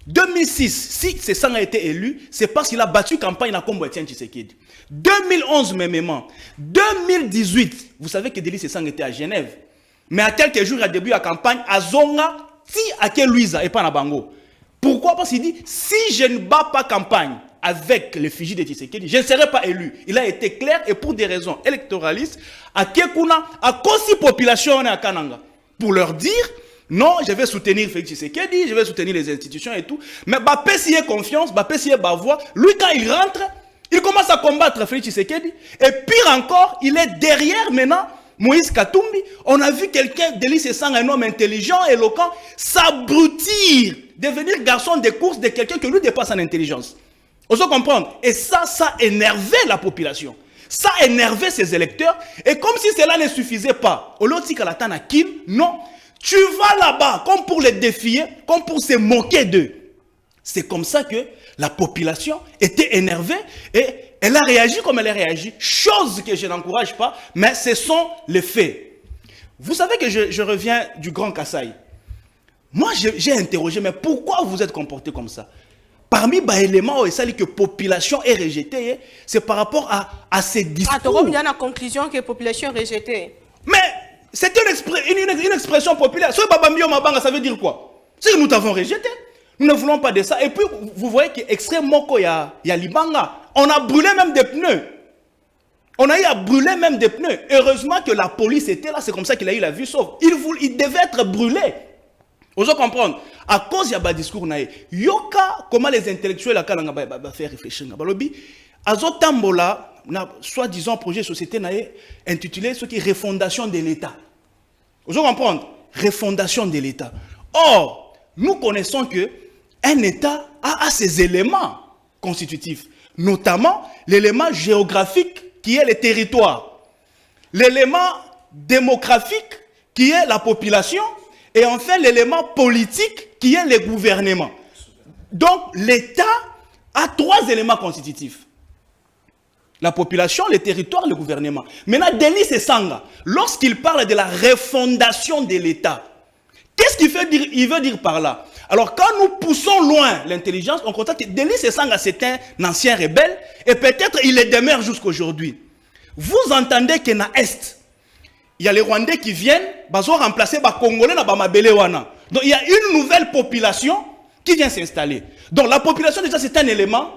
2006, si Sanga a été élu, c'est parce qu'il a battu campagne à Kombo Etienne Tshisekedi. 2011 même. 2018, vous savez que Délice Sanga était à Genève. Mais à quelques jours, il a débuté la campagne à Zonga, ti à Luisa et pas à Bango. Pourquoi? Parce qu'il dit, si je ne bats pas campagne avec l'effigie de Tshisekedi, je ne serai pas élu. Il a été clair et pour des raisons électoralistes, à Kekuna, à cause de la population à Kananga, pour leur dire, non, je vais soutenir Félix Tshisekedi, je vais soutenir les institutions et tout. Mais Bappé s'y est confiance, Bappé s'y est bavois. Lui, quand il rentre, il commence à combattre Félix Tshisekedi. Et pire encore, il est derrière maintenant Moïse Katumbi. On a vu quelqu'un, Délice Sanga, un homme intelligent, éloquent, s'abrutir, devenir garçon de course de quelqu'un qui lui dépasse en intelligence. On se comprendre. Et ça énervait la population. Ça énervait ses électeurs. Et comme si cela ne suffisait pas, au lieu de Kim, non. Tu vas là-bas, comme pour les défier, comme pour se moquer d'eux. C'est comme ça que la population était énervée et elle a réagi comme elle a réagi. Chose que je n'encourage pas, mais ce sont les faits. Vous savez que je reviens du Grand Kasaï. Moi, j'ai interrogé, mais pourquoi vous êtes comporté comme ça? Parmi les éléments où il s'agit que la population est rejetée, c'est par rapport à ces discours. Il y a une conclusion que la population est rejetée. Mais c'est une expression populaire. Ce Babambio Mabanga, ça veut dire quoi? C'est que nous t'avons rejeté. Nous ne voulons pas de ça. Et puis, vous voyez qu'extrêmement, il y a Libanga. On a brûlé même des pneus. On a eu à brûler même des pneus. Heureusement que la police était là. C'est comme ça qu'il a eu la vue sauve. Il devait être brûlé. Vous comprenez? À cause il y a un discours. Yoka, comment les intellectuels vont faire réfléchir. Azotambola, soi-disant projet de société intitulé ce qui est refondation de l'État. Vous comprenez? Refondation de l'État. Or, nous connaissons que un État a ses éléments constitutifs, notamment l'élément géographique qui est le territoire, l'élément démographique qui est la population, et enfin l'élément politique qui est le gouvernement. Donc l'État a 3 éléments constitutifs. La population, le territoire, le gouvernement. Maintenant, Délice Sanga, lorsqu'il parle de la refondation de l'État, Qu'est-ce qu'il veut dire par là? Alors, quand nous poussons loin l'intelligence, on constate que Denis Esanga, c'est un ancien rebelle, et peut-être il est demeure jusqu'aujourd'hui. Vous entendez que na Est, il y a les Rwandais qui viennent, ils vont remplacer les Congolais dans Bamabele Wana. Donc, il y a une nouvelle population qui vient s'installer. Donc, la population, déjà, c'est un élément,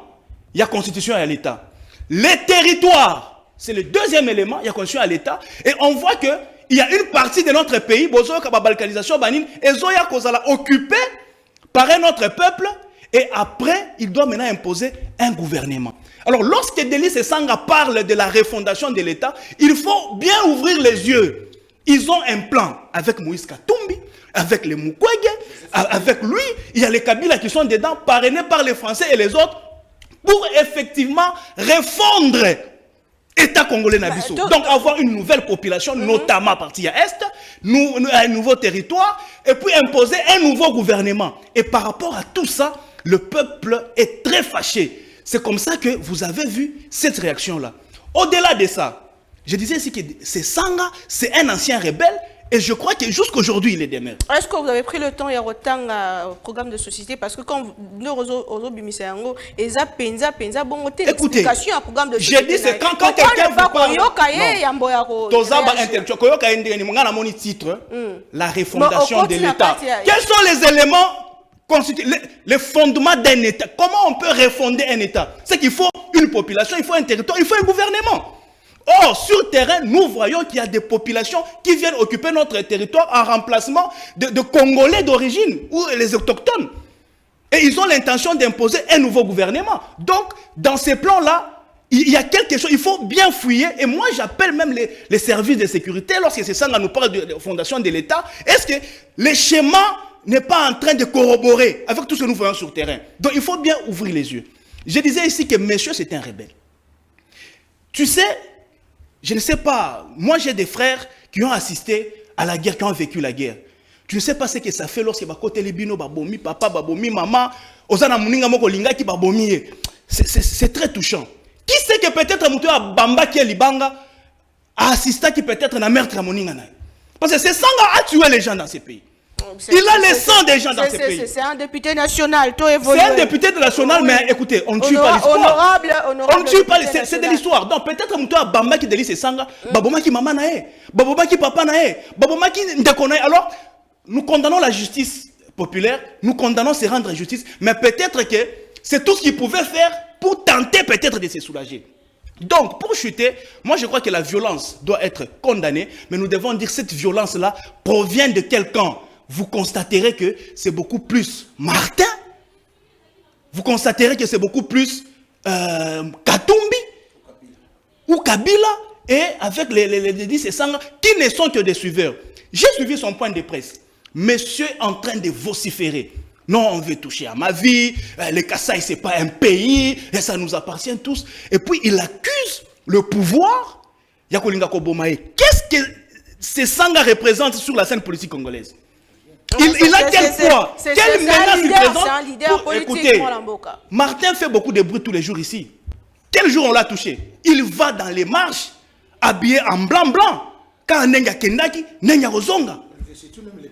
il y a constitution et l'État. Les territoires, c'est le deuxième élément, il y a constitution à l'État, et on voit que il y a une partie de notre pays, la balkanisation, ils ont occupé par un autre peuple, et après, il doit maintenant imposer un gouvernement. Alors, lorsque Denis Esanga parle de la refondation de l'État, il faut bien ouvrir les yeux. Ils ont un plan avec Moïse Katumbi, avec les Mukwege, avec lui, il y a les Kabila qui sont dedans, parrainés par les Français et les autres, pour effectivement refondre l'État congolais Nabiso. Donc avoir une nouvelle population, notamment à partir à Est, un nouveau territoire, et puis imposer un nouveau gouvernement. Et par rapport à tout ça, le peuple est très fâché. C'est comme ça que vous avez vu cette réaction-là. Au-delà de ça, je disais ici que c'est Sanga, c'est un ancien rebelle, et je crois que jusqu'aujourd'hui, il est demeuré. Est-ce que vous avez pris le temps et autant au programme de société? Parce que quand nous avons écoutez, programme de j'ai dit c'est quand quelqu'un vous parle, la refondation de l'État. Quels sont les éléments constitués, les fondements d'un État? Comment on peut refonder un État? C'est qu'il faut une population, il faut un territoire, il faut un gouvernement. Or, sur le terrain, nous voyons qu'il y a des populations qui viennent occuper notre territoire en remplacement de Congolais d'origine ou les autochtones. Et ils ont l'intention d'imposer un nouveau gouvernement. Donc, dans ces plans-là, il y a quelque chose, il faut bien fouiller. Et moi, j'appelle même les services de sécurité, lorsque c'est ça, on nous parle de fondation de l'État, est-ce que le schéma n'est pas en train de corroborer avec tout ce que nous voyons sur le terrain? Donc, il faut bien ouvrir les yeux. Je disais ici que monsieur, c'est un rebelle. Tu sais, je ne sais pas, moi j'ai des frères qui ont assisté à la guerre, qui ont vécu la guerre. Tu ne sais pas ce que ça fait lorsque côté libino babomi, papa babomi, maman, osana muninga moko linga qui babomi. C'est très touchant. Qui sait que peut-être Moutoua Bamba qui est libanga a assisté qui peut-être na meurtre à muninga. Parce que c'est Sanga a tué les gens dans ces pays. Il a le sang des gens dans ces pays. C'est un député national. C'est un député national, mais écoutez, on ne tue pas l'histoire. On ne tue pas, c'est de l'histoire. Donc peut-être que Bamba qui délit ses sangs, Baboma qui maman nae, Baboma qui papa nae, Baboma qui ndekone. Alors, nous condamnons la justice populaire, nous condamnons se rendre justice, mais peut-être que c'est tout ce qu'ils pouvaient faire pour tenter peut-être de se soulager. Donc, pour chuter, moi je crois que la violence doit être condamnée, mais nous devons dire que cette violence-là provient de quel camp? Vous constaterez que c'est beaucoup plus Martin, vous constaterez que c'est beaucoup plus Katumbi ou Kabila, et avec les 10 et 100 qui ne sont que des suiveurs. J'ai suivi son point de presse. Monsieur est en train de vociférer. Non, on veut toucher à ma vie, le Kasaï, ce n'est pas un pays, et ça nous appartient tous. Et puis il accuse le pouvoir. Qu'est-ce que ces Sanga représentent sur la scène politique congolaise? Il a quel poids? Quelle menace il présente? C'est un leader politique. Écoutez, Martin fait beaucoup de bruit tous les jours ici. Quel jour on l'a touché? Il va dans les marches, habillé en blanc. Quand Nenga Kendaki, Nenga Rozonga.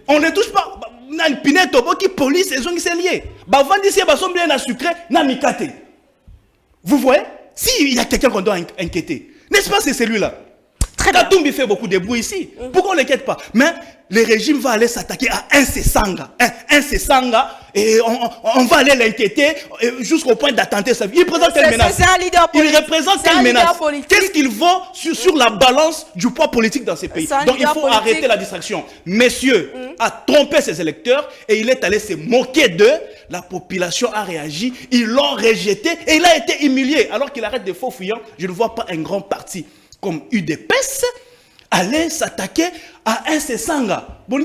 On ne touche pas. Qui police, ils ont lié. Vous voyez? S'il y a quelqu'un qu'on doit inquiéter, n'est-ce pas, c'est celui-là? Katumbi fait beaucoup de bruit ici. Pourquoi on ne l'inquiète pas? Mais le régime va aller s'attaquer à un Sesanga. Et on va aller l'inquiéter jusqu'au point d'attenter sa vie. Il représente quelle menace? Il représente quelle menace? Qu'est-ce qu'il vaut sur la balance du poids politique dans ces pays? Donc il faut arrêter la distraction. Monsieur a trompé ses électeurs et il est allé se moquer d'eux. La population a réagi. Ils l'ont rejeté et il a été humilié. Alors qu'il arrête de faux fuyants, je ne vois pas un grand parti comme UDPS aller s'attaquer à un Sesanga. Donc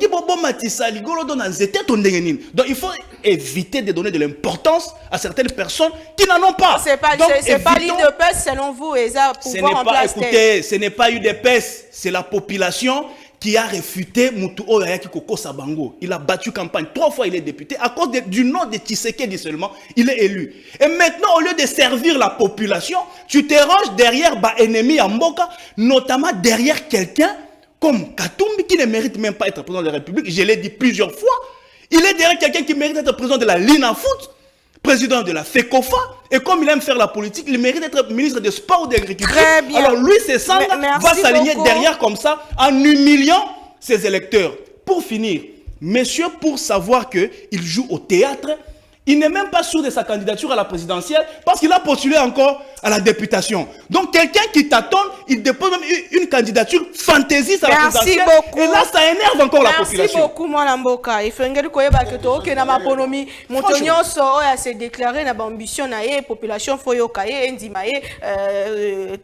il faut éviter de donner de l'importance à certaines personnes qui n'en ont pas. C'est pas l'UDPS selon vous, ce n'est pas UDPS, c'est la population qui a réfuté Moutou Oyayaki Koko Sabango. Il a battu campagne 3 fois, il est député. À cause du nom de Tshisekedi seulement, il est élu. Et maintenant, au lieu de servir la population, tu te ranges derrière ennemi à Mboka, notamment derrière quelqu'un comme Katumbi, qui ne mérite même pas être président de la République, je l'ai dit plusieurs fois, il est derrière quelqu'un qui mérite d'être président de la Linafoot, président de la FECOFA, et comme il aime faire la politique, il mérite d'être ministre des Sports ou de l'Agriculture. Très bien. Alors lui, c'est ça, va s'aligner derrière comme ça, en humiliant ses électeurs. Pour finir, messieurs, pour savoir qu'il joue au théâtre, il n'est même pas sûr de sa candidature à la présidentielle parce qu'il a postulé encore à la députation. Donc quelqu'un qui t'attend, il dépose même une candidature fantaisiste à la présidentielle. Beaucoup. Et là, ça énerve encore la population. Merci beaucoup, mon Mboka. Il faut que na maponomi montonyo so a se déclarer na ambition na ye population foyo kaye ndima ye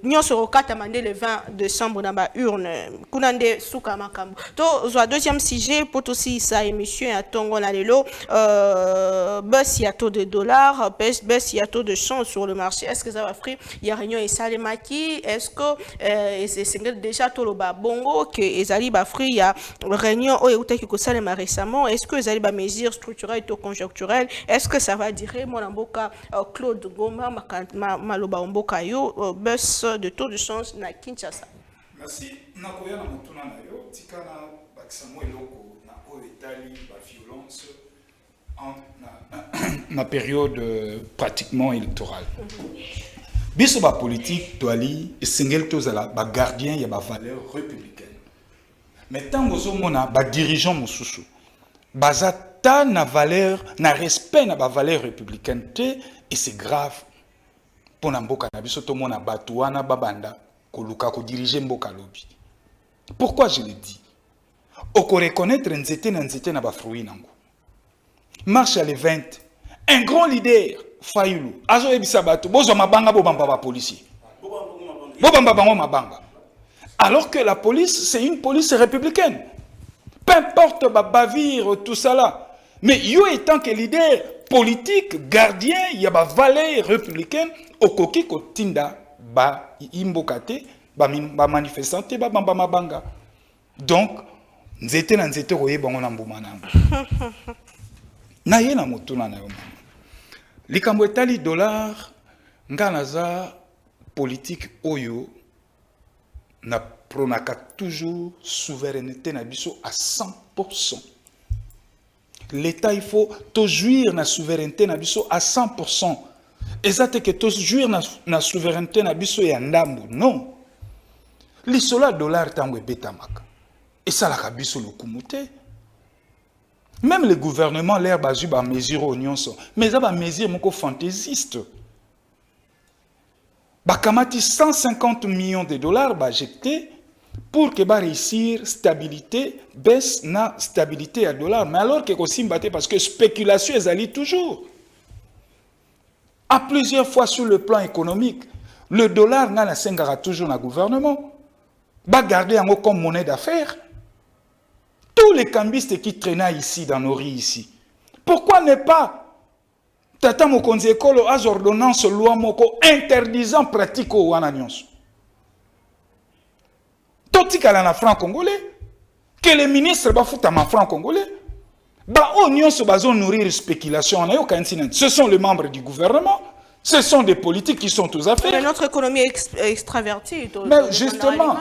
nyonso okata mande le 20 décembre na ba urne. Kunande suka makambo. To zo deuxième sujet pour aussi ça émission à tongo na lelo baisse il y a taux de dollars, baisse il y a taux de change sur le marché. Est-ce que ça va faire il y a réunion et salemaki? Est-ce que c'est déjà tout le bongo que ezali ba free il y a réunion au utaki ko salema récemment? Est-ce que ezali ba mesures structurelles ou conjoncturelles? Est-ce que ça va dire mon Mboka Claude Goma maloba Mboka yo baisse de taux de change na Kinshasa? Merci. Nakoya na mutuna na yo tikana bakisamo eloko na o etali ba violence na période pratiquement électorale. Biso ba politique toali esengel tozala ba gardien ya ba valeur républicaine. Mais tant ozomona ba dirigeant mosusu bazata na valeur na respect na ba valeur républicaine te, et c'est grave pour na mboka na biso to mona batu wana babanda koluka ko diriger mboka lobi. Pourquoi je le dis? Oko reconnaître nzete na ba fruit nango. Marche à l'E20, un grand leader, Fayulu, azo ebisa bato, bozo mabanga bobamba ba policier. Bobamba bango mabanga. Alors que la police, c'est une police républicaine. Peu importe ba bavire, tout ça là. Mais yo étant que leader politique, gardien, il y a ba valeur républicaine, okoki ko tinda ba imbokate, ba manifestante, ba bamba mabanga. Donc, nzete na nzete roye bango na mbuma nango. Na ye na motuna na yo mama. Likambo etali dollar nga naza politique oyo na pronaka toujours souveraineté na biso à 100%. L'État il faut to jouir na souveraineté na biso à 100%. Ezate que to jouir na souveraineté na biso ya ndambo. Non. Lisola dollar tango ebetamaka. Et ça la biso lokumute. Même le gouvernement, l'air basu, ba mesure au nyonso. Mais ça ba mesure moko fantaisiste. Ba kamati 150 millions de dollars ba jeté pour que ba réussir stabilité, baisse na stabilité à dollar. Mais alors que kosimbaté parce que spéculation ezali toujours. À plusieurs fois sur le plan économique, le dollar n'a la sengara toujours na gouvernement. Ba garder yango comme monnaie d'affaires. Tous les cambistes qui traînaient ici, dans nos rues ici. Pourquoi ne pas Tata Mokonzi Ekolo a ordonnance loi moko interdisant pratique au wananyons. Totika na franc congolais. Que les ministres ba fouta ma franc congolais. Ba onyons bazo nourrir spéculation. Ce sont les membres du gouvernement. Ce sont des politiques qui sont aux affaires. Mais notre économie est extravertie. Mais justement,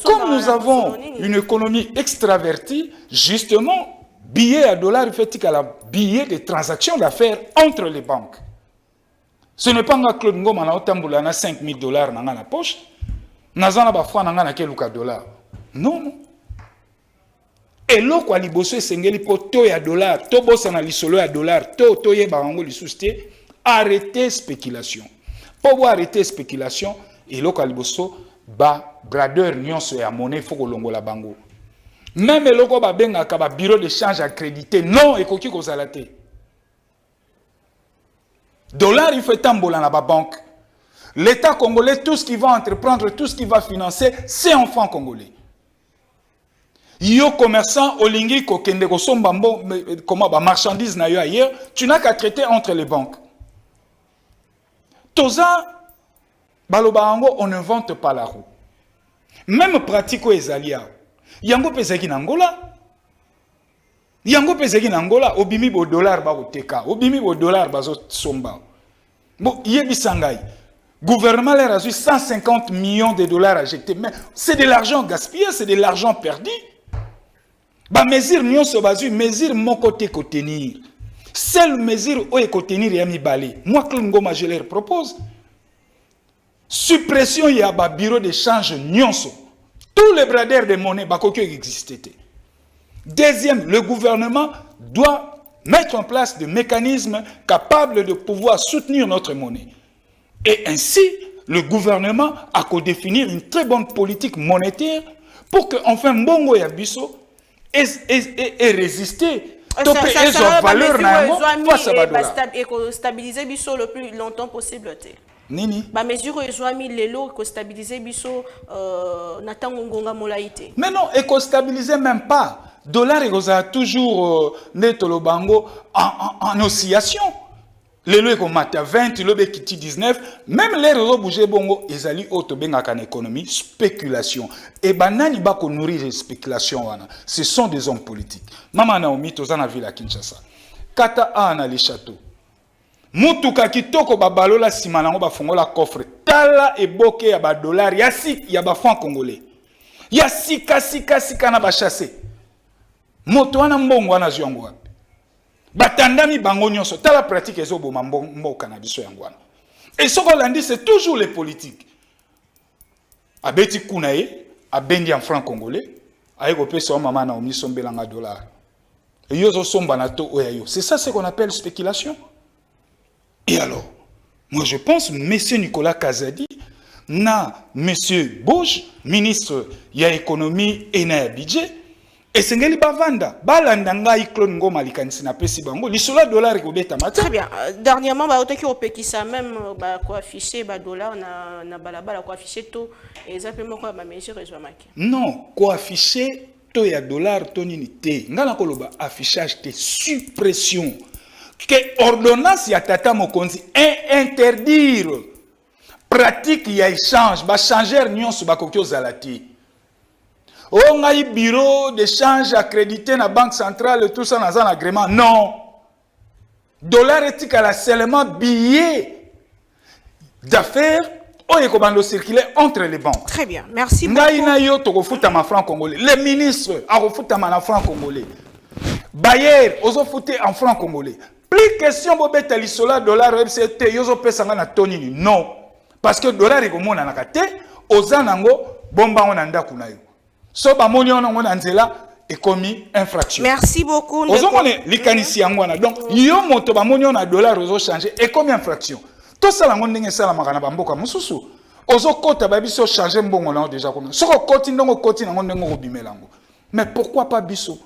comme nous avons une économie extravertie, justement, billet à dollar, il fait qu'il y a billet de transactions d'affaires entre les banques. Ce n'est pas que Claude Ngoma a 5 000 dollars dans la poche. Nazana bafwa na keluka dollars. Non, non. Et là, quoi, liboso esengeli po to ya dollar, to bosa na lisolo ya dollar, to ye barango lisuste. Arrêtez spéculation. Pour arrêter spéculation, et là, Kaliboso, ba bradeur nyonso ya monnaie, faut que l'on la bango. Même le logo ba benga ka ba bureau d'échange accrédité, non, et koki ko zalate. Dollar, il fait tambola na ba banque. L'État congolais, tout ce qu'il va entreprendre, tout ce qu'il va financer, c'est en francs congolais. Yo commerçant, olingi ko kende ko sombambo, comment ba marchandise na yo ailleurs, tu n'as qu'à traiter entre les banques. Toza, balobango, on ne vante pas la roue. Même pratico ezalia. Yango peseki n'Angola. Yango peseki n'Angola. Obimi bo dollar ba oteka. Obimi bo dollar ba somba. Bon, yebi sangay. Gouvernement leur a eu 150 millions de dollars injectés. Mais c'est de l'argent gaspillé, c'est de l'argent perdu. Bah, mesure nous se base, mesure mon côté contenir. Seule mesure où est contenir et balé. Moi, Klungoma, je leur propose. Suppression, il y a un bureau d'échange nyonso. Tous les braders de monnaie, qui existaient. Deuxième, le gouvernement doit mettre en place des mécanismes capables de pouvoir soutenir notre monnaie. Et ainsi, le gouvernement a qu'à définir une très bonne politique monétaire pour que, enfin, Mbongo et Abisso ait résisté. Ça valeur stabiliser Bisso le plus longtemps possible. Nini? Ba mesure ezwami lelo ko stabiliser biso natango ngonga molaité. Mais non, et qu'on stabiliser même pas. Dollar est toujours net le bango en oscillation. Les lois comme matin 20, le qui 19, même les réseaux bougés bongo, ils allaient auto benga en économie, spéculation. Et banani ba ko nourrir les spéculations wana. Ce sont des hommes politiques. Mama Naomi tozana ville à Kinshasa. Kata ana les châteaux. Mutuka kitoko babalola simanango bafongola coffre. Tala e boke ya ba dollar ya si ya ba franc congolais. Ya sika na ba chasser. Moto wana mbongo wana zwango wapi. Batandami bango nyonso tala pratique ezo boma mboka na biso yango wana. Et ce qu'on dit c'est toujours les politiques. Abeti kunaye, abendi en franc congolais, ayeko pesa mama na omi sombelanga dollar. Et yozo somba na to oyayo. C'est ça ce qu'on appelle spéculation. Et alors, moi je pense, M. Nicolas Kazadi, M. Bosch, ministre de l'économie et de budget, et c'est ngeli bavanda, balandanga iklon ngoma likanisi na pesi bango, lisola dollar ekobeta mata. Très bien. Dernièrement, ba otaki opekisa même ba ko afficher ba dollar na balabala ko afficher to exactement quoi ba mesure ezwamaki. Non, ko afficher to ya dollar to nini te. Ngala koloba affichage te suppression. Que ordonnance ya tata mokonzi interdire pratique ya échange ba changer nyonso ba kokyo zalati. On a un bureau d'échange accrédité na banque centrale tout ça dans un agrément. Non. Dollar éthique à la seulement billet d'affaires on est commandé circuler entre les banques. Très bien. Merci beaucoup. Ngaïna to refuta ma franc congolais. Les ministres a refuta ma franc congolais. Bayer ozo fouté en franc congolais. Plus question bobeta lisola dollar MCT yozo pesanga na tonini. Non. Parce que dollar est comme on a kate ozanango bomba on anda kunayo. So ba moni on a nzela et commis infraction. Merci beaucoup. Ozomone likanisi yangwana. Donc yo moto ba moni on a dollar ozo changer et commis infraction. Tout ça la monde ndenge sala makana ba mboka mususu. Ozo kota ba biso changer mbongo na déjà comme. Soko koti ndongo koti na ndenge ko bimelango. Mais pourquoi pas biso?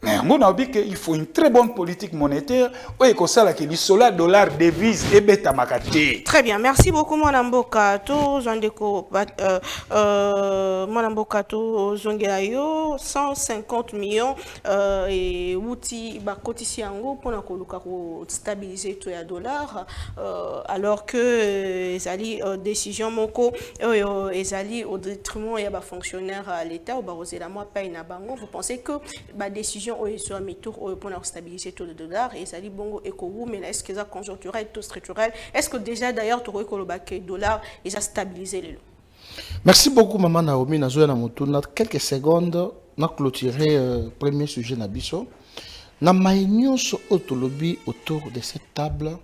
Mais on a dit qu'il faut une très bonne politique monétaire. Oui, comme ça, que le dollar devise et bêta makate. Très bien, merci beaucoup, mon ambokato. Zandeko, mon ambokato, zongelayo, 150 millions et outil bakotisi yango pour na koluka ko stabiliser to ya dollar. Alors que ezali décision moko ezali au détriment ya ba fonctionnaire à l'État ou ba osela moi paye na bango. Vous pensez que ba décision sur mi tour pour stabiliser tout le dollar et ça dit bongo éco mais est-ce que ça conjoncturel tout structurel est-ce que déjà d'ailleurs tu recolo le dollar déjà stabilisé le. Merci beaucoup maman Naomi nazoya na mutuna quelques secondes na clôturer premier sujet na biso na maïnion so autolobi autour de cette table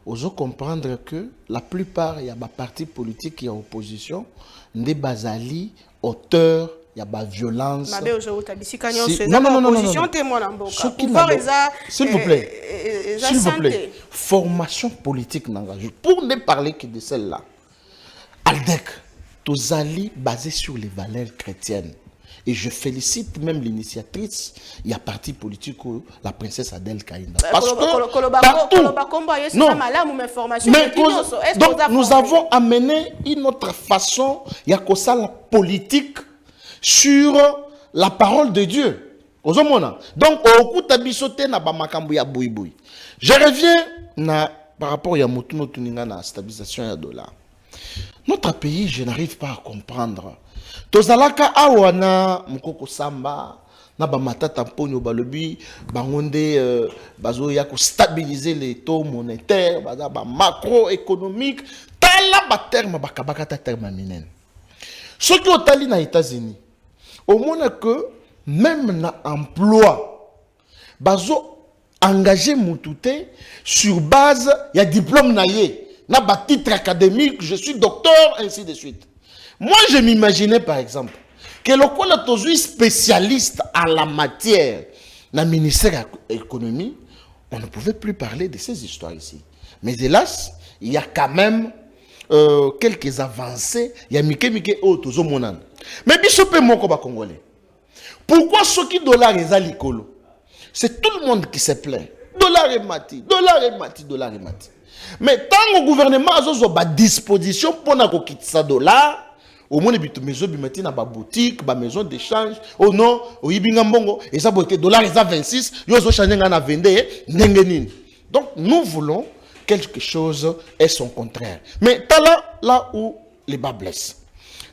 oso comprendre que la plupart il y a ba parti politique qui est opposition des bazali auteur il y a pas violence. S'il vous plaît. Formation politique pour ne parler que de celle-là. Aldec, Tozali basé sur les valeurs chrétiennes. Et je félicite même l'initiatrice, il y a parti politique, la princesse Adèle Kaïna. Parce que donc nous avons amené une autre façon, il y a que ça la politique sur la parole de Dieu. Donc, je reviens par rapport à la stabilisation du dollar. Notre pays, je n'arrive pas à comprendre. Tozalaka awana mukoko samba na ba matata ponyo balobi bangonde bazo ya ko stabiliser les taux monétaires ba macroéconomique tant tala ba terme bakabakata terme minen. Ce qui est aux États-Unis, au moins que même na emploi, bazo engagé moutouté sur base il y a diplôme naïe, na ba titre académique, je suis docteur, ainsi de suite. Moi, je m'imaginais par exemple que le quoi spécialiste en la matière, dans le ministère de l'économie, on ne pouvait plus parler de ces histoires ici. Mais hélas, il y a quand même quelques avancées. Il y a Mike Otozo Monan. Mais Bishop Moko Congolais. Pourquoi ceux qui dollars et alikolo? C'est tout le monde qui se plaint. Dollar et mati, dollar et mati, dollar et mati. Mais tant le gouvernement a une disposition pour quitter ça dollar, au moins les maisons bimati na ba boutique, ba maison d'échange, oh non, au yibinga mbongo, et ça boite dollar et ça 26, yo zo changer na vendre nengenine. Donc nous voulons quelque chose et son contraire. Mais là où les bas blessent.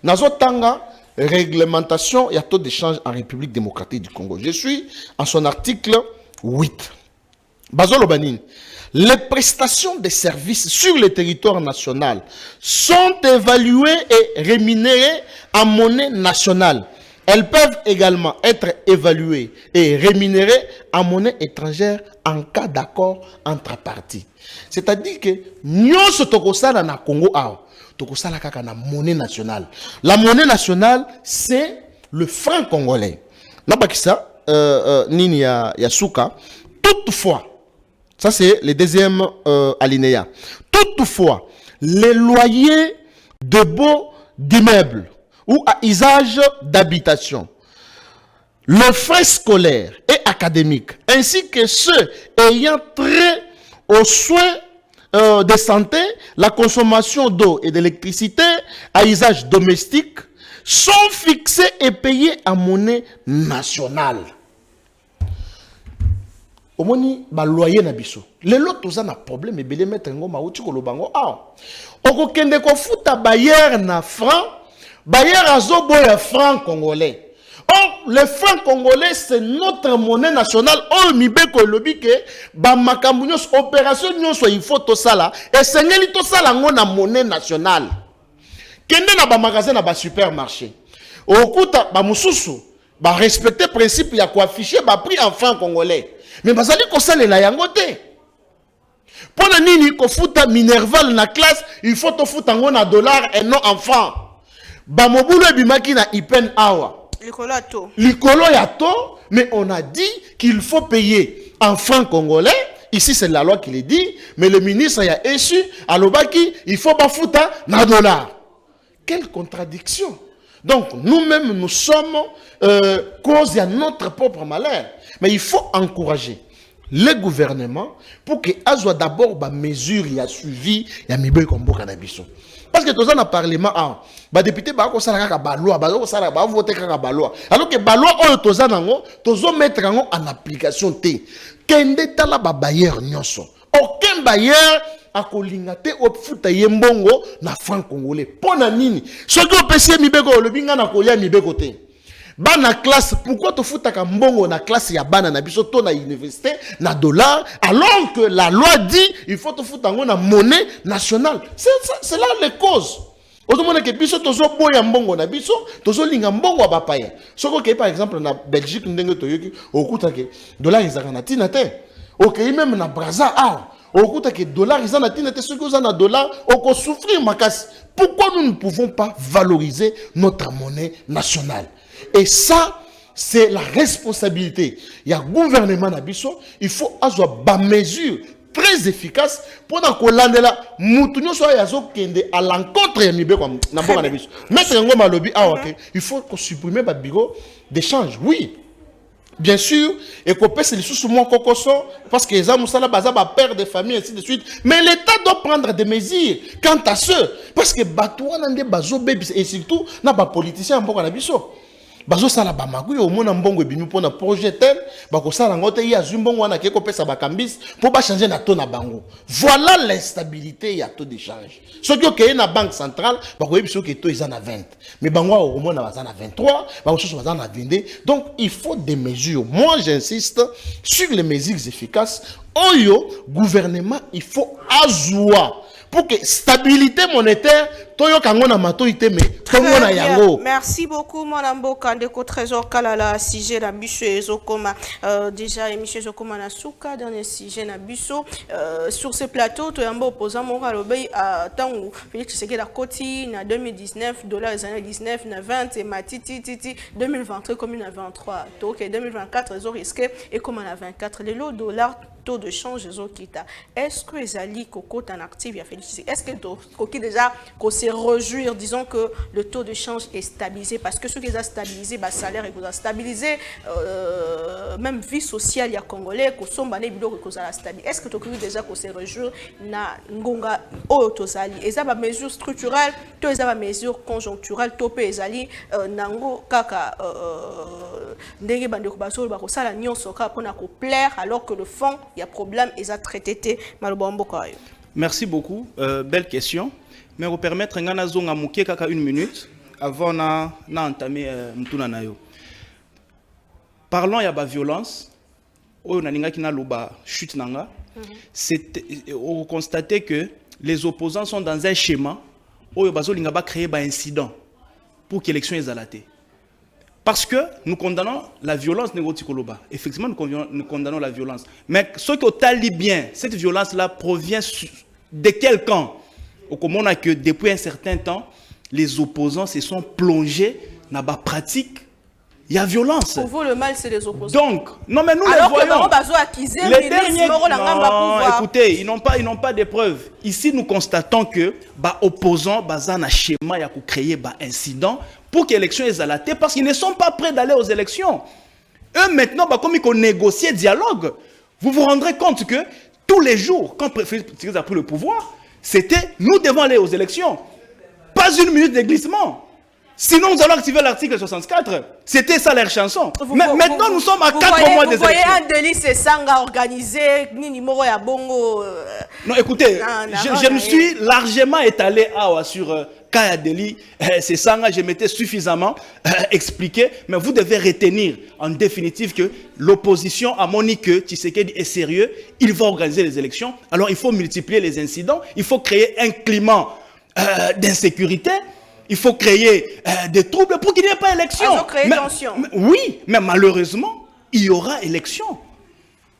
Nazo tanga réglementation et taux d'échange en République démocratique du Congo. Je suis en son article 8. Bazolo Banine. Les prestations de services sur le territoire national sont évaluées et rémunérées en monnaie nationale. Elles peuvent également être évaluées et rémunérées en monnaie étrangère en cas d'accord entre parties. C'est-à-dire que nous sommes na Congo tokosala kaka na monnaie nationale. La monnaie nationale, c'est le franc congolais. Nabakisa nini ya souka. Toutefois, ça c'est le deuxième alinéa. Toutefois, les loyers de baux d'immeubles ou à usage d'habitation, le frais scolaire et académique, ainsi que ceux ayant trait aux soins de santé, la consommation d'eau et d'électricité à usage domestique, sont fixés et payés en monnaie nationale. Omoni ba loyer na biso lelo toza na problème ebele mettre ngoma uti ko lobango okokende ko futa bayer na franc bayer azobo ya franc congolais. Or le franc congolais c'est notre monnaie nationale. Oh mibeko lobi ke ba makambu nyos opération nyos il faut to sala et sengeli to sala ngona monnaie nationale. Kende na ba magasin na ba supermarché okuta ba mususu ba respecter principe ya ko afficher ba prix en franc congolais. Mais bazali ko salela yango te. Pona nini ko futa Minerval na classe, il faut to futa ngona dollar et non en franc. Ba mobulu ebimaki na ipen awa. Likolo ya to, mais on a dit qu'il faut payer en franc congolais. Ici c'est la loi qui le dit, mais le ministre a échu à l'obaki, il faut pas futa na dollar. Quelle contradiction. Donc nous-mêmes nous sommes cause à notre propre malheur. Mais il faut encourager le gouvernement pour que soit d'abord des mesures y a suivi y a mibe comme cannabis. Parce que tous en parlement ba député ba ko sala ka ba loi ba ko sala ba voter ka ba loi alors que ba loi o tous nango tozo mettre en application té kende tala ba bailleur nyonso aucun bailleur akolingate o futa yembongo na franc congolais pona nini soki opesi mibeko le binga na kolia mibeko té. Bana classe, pourquoi tu fous ta mbongo na classe ya bana na biso to na université na dollar alors que la loi dit il faut te foutre na monnaie nationale. C'est là les causes. Autrement que biso tozo boya mbongo na biso tozo linga mbongo ba paya. Soko ke par exemple na Belgique ndenge toyoki okuta ke dollar ezaka na tina te. OK même na Brazza okuta ke dollar ezaka na tina te soki oza na dollar oko souffrir makasi. Pourquoi nous ne pouvons pas valoriser notre monnaie nationale? Et ça, c'est la responsabilité. Il y a un gouvernement nabiso, il faut avoir des mesures très efficaces pour que l'andela moutunyo soit yazo kende à l'encontre ya mibe comme n'importe nabiso. Maître ngoma lobi il faut qu'on supprime ba bigo d'échange. Oui. Bien sûr, et qu'on passe les sous moins cocoso parce que les hommes sont là, ba père de famille ainsi de suite. Mais l'État doit prendre des mesures quant à ceux parce que batouan nande bazo baby et surtout na ba politicien mboko nabiso. Bazo sala ba magui au mona mbongo ebimi pona projet tel ba ko sala ngote ya zumbongo wana ke ko pesa ba kambis pour ba changer na to na bango. Voilà l'instabilité ya taux d'échange. Ce qui est na banque centrale ba ko yebiso ke to izana 20 mais bango au mona bazana 23 ba ko so bazana 22. Donc il faut des mesures. Moi j'insiste sur les mesures efficaces Oyo, gouvernement, il faut azwa. Pour que stabilité monétaire, toyo kangona mato ite me, tongona yango. Merci beaucoup, mon ambo Kandeko Trésor Kalala, sujet na biso ezokoma. Déjà, émission ezokoma na souka, dernier sujet na biso. Sur ce plateau, to yambo opposant mon ralobei à tangu. Félix Tshisekedi la koti na 2019, dollars les années 19, na 20, et ma titi 2023 comme na 23. Donc 2024, ils ont risqué et comme on a 24, les lots dollars taux de change ezokita. Est-ce que les alliés coco en actif ya Félix Tshisekedi? Est-ce que coquille déjà qu'on se réjouir, disons que le taux de change est stabilisé parce que ceux qui ont stabilisé, bah salaire et ont stabilisé, même vie sociale il y a congolais qu'on sont banés bilo qu'on a stabilisé. Est-ce que tu as déjà qu'on se réjouir na ngonga o tozali? Et ça va mesure structurelle, tout ça va mesure conjoncturelle, topé les alliés nango kaka ndenge bande ko baso ba ko sala nyonso ka pona ko plaire alors que le fond il y a problème et ça traité malobombo kwa yo. Merci beaucoup. Belle question. Mais vous permettre ngana zonga mukie kaka 1 minute avant na entamer mutuna nayo. Parlons ya ba violence. Oyo naninga kina loba chute nanga. C'est on constater que les opposants sont dans un schéma oyo bazolinga ba créer ba incident pour que l'élection ezalate. Parce que nous condamnons la violence négotikoloba. Effectivement, nous condamnons la violence. Mais ce qui est bien, cette violence-là provient de quel camp? Au commun a que depuis un certain temps, les opposants se sont plongés dans la pratique. Il y a violence. Pour vous, le mal, c'est les opposants. Donc, non, mais nous alors les voyons. Les derniers, non, écoutez, ils n'ont pas de preuves. Ici, nous constatons que les opposants, ils ont un schéma pour créer un incident pour que l'élection est alatée parce qu'ils ne sont pas prêts d'aller aux élections. Eux, maintenant, comme ils ont négocié dialogue, vous vous rendrez compte que tous les jours, quand Félix a pris le pouvoir, c'était nous devons aller aux élections. Pas une minute de glissement. Sinon, nous allons activer l'article 64. C'était ça leur chanson. Mais maintenant, nous sommes à 4 mois des élections. Vous voyez un délit, c'est Sanga organisé, ni Moro ya Bongo. Non, écoutez, je me suis largement étalé sur Kaya Deli, c'est Sanga, je m'étais suffisamment expliqué. Mais vous devez retenir en définitive que l'opposition a moni que Tshisekedi est sérieux, il va organiser les élections. Alors, il faut multiplier les incidents, il faut créer un climat d'insécurité. Il faut créer des troubles pour qu'il n'y ait pas élection. Il faut créer tension. Oui, mais malheureusement, il y aura élection.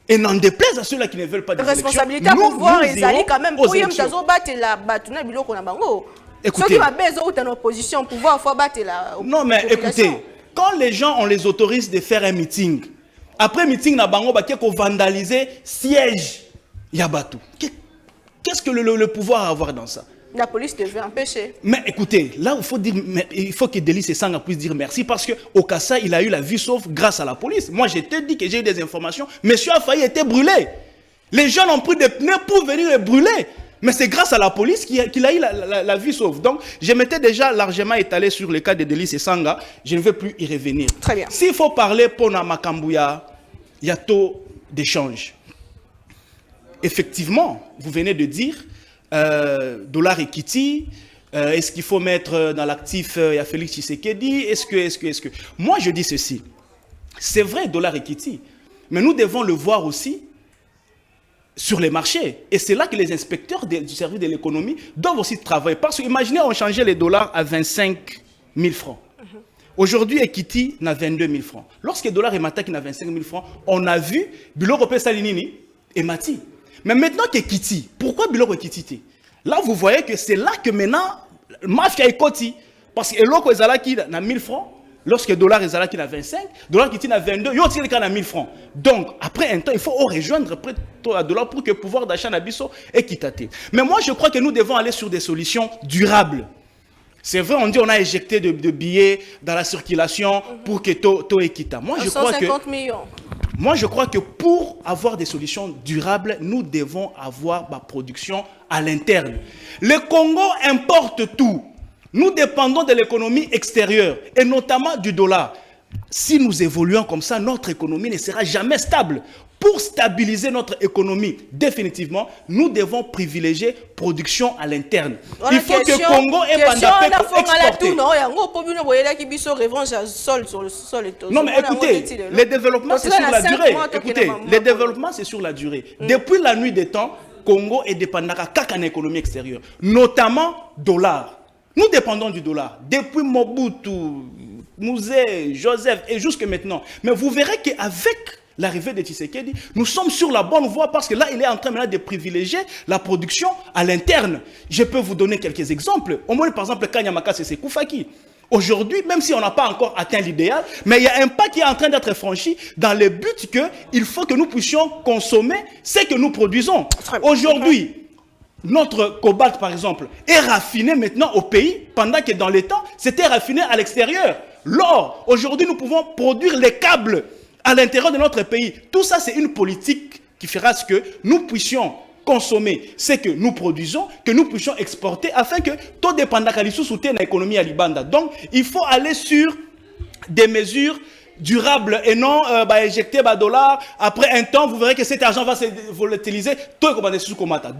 Et n'en déplaise à ceux-là qui ne veulent pas de élection. Responsabilité à pouvoir, ils allaient quand même. Pour y battre la batuna biloko na bango. Ceux qui m'a besoin ou en opposition, pouvoir faut battre la. Non, mais écoutez, quand les gens, on les autorise de faire un meeting, après meeting na bango, bah qu'on vandaliser siège Yabatou. Qu'est-ce que le pouvoir a à voir dans ça? La police devait empêcher. Mais écoutez, là il faut que Delis et Sanga puissent dire merci parce qu'au Kassa, il a eu la vie sauve grâce à la police. Moi, je t'ai dit que j'ai eu des informations. Monsieur a failli être brûlé. Les gens ont pris des pneus pour venir le brûler. Mais c'est grâce à la police qu'il a eu la vie sauve. Donc, je m'étais déjà largement étalé sur le cas de Delis et Sanga. Je ne vais plus y revenir. Très bien. S'il faut parler pour Namakambouya, il y a taux d'échange. Effectivement, vous venez de dire... dollar equity, est-ce qu'il faut mettre dans l'actif il y a Félix Tshisekedi, est-ce que moi je dis ceci, c'est vrai dollar equity, mais nous devons le voir aussi sur les marchés et c'est là que les inspecteurs du service de l'économie doivent aussi travailler parce que imaginez on changeait les dollars à 25 000 francs. Aujourd'hui, Equity n'a 22 000 francs. Lorsque le dollar est matin qui n'a 25 000 francs, on a vu Bilo Européen Salinini et Mati. Mais maintenant qu'Equity, pourquoi Biloko Equity? Là, vous voyez que c'est là que maintenant, mafia est coti. Parce que l'autre Ezalaki n'a 1000 francs, lorsque le dollar Ezalaki n'a 25, le dollar qui n'a 22, il y a aussi a 1000 francs. Donc, après un temps, il faut rejoindre près de dollar pour que le pouvoir d'achat n'abisso est équitatif. Mais moi, je crois que nous devons aller sur des solutions durables. C'est vrai, on dit on a éjecté de billets dans la circulation pour que tout équitable. Moi, je crois que 150 millions. Moi, je crois que pour avoir des solutions durables, nous devons avoir la production à l'interne. Le Congo importe tout. Nous dépendons de l'économie extérieure, et notamment du dollar. Si nous évoluons comme ça, notre économie ne sera jamais stable. Pour pour stabiliser notre économie définitivement, nous devons privilégier production à l'interne. Il faut que le Congo ait Pandapé pour exporter. Non, mais écoutez, les développements, c'est sur la durée. Écoutez, les développements, c'est sur la durée. Depuis la nuit des temps, Congo est dépendant qu'en économie extérieure, notamment dollar. Nous dépendons du dollar. Depuis Mobutu, Mouzé, Joseph et jusque maintenant. Mais vous verrez qu'avec l'arrivée de Tshisekedi, nous sommes sur la bonne voie parce que là, il est en train maintenant de privilégier la production à l'interne. Je peux vous donner quelques exemples. Au moins, par exemple, Kanyamaka, c'est Koufaki. Aujourd'hui, même si on n'a pas encore atteint l'idéal, mais il y a un pas qui est en train d'être franchi dans le but qu'il faut que nous puissions consommer ce que nous produisons. Aujourd'hui, notre cobalt, par exemple, est raffiné maintenant au pays, pendant que dans les temps, c'était raffiné à l'extérieur. L'or, aujourd'hui, nous pouvons produire les câbles à l'intérieur de notre pays. Tout ça, c'est une politique qui fera ce que nous puissions consommer ce que nous produisons, que nous puissions exporter, afin que tout dépendant de l'économie à Libanda. Donc, il faut aller sur des mesures durable et non injecter $. Après un temps, vous verrez que cet argent va se volatiliser.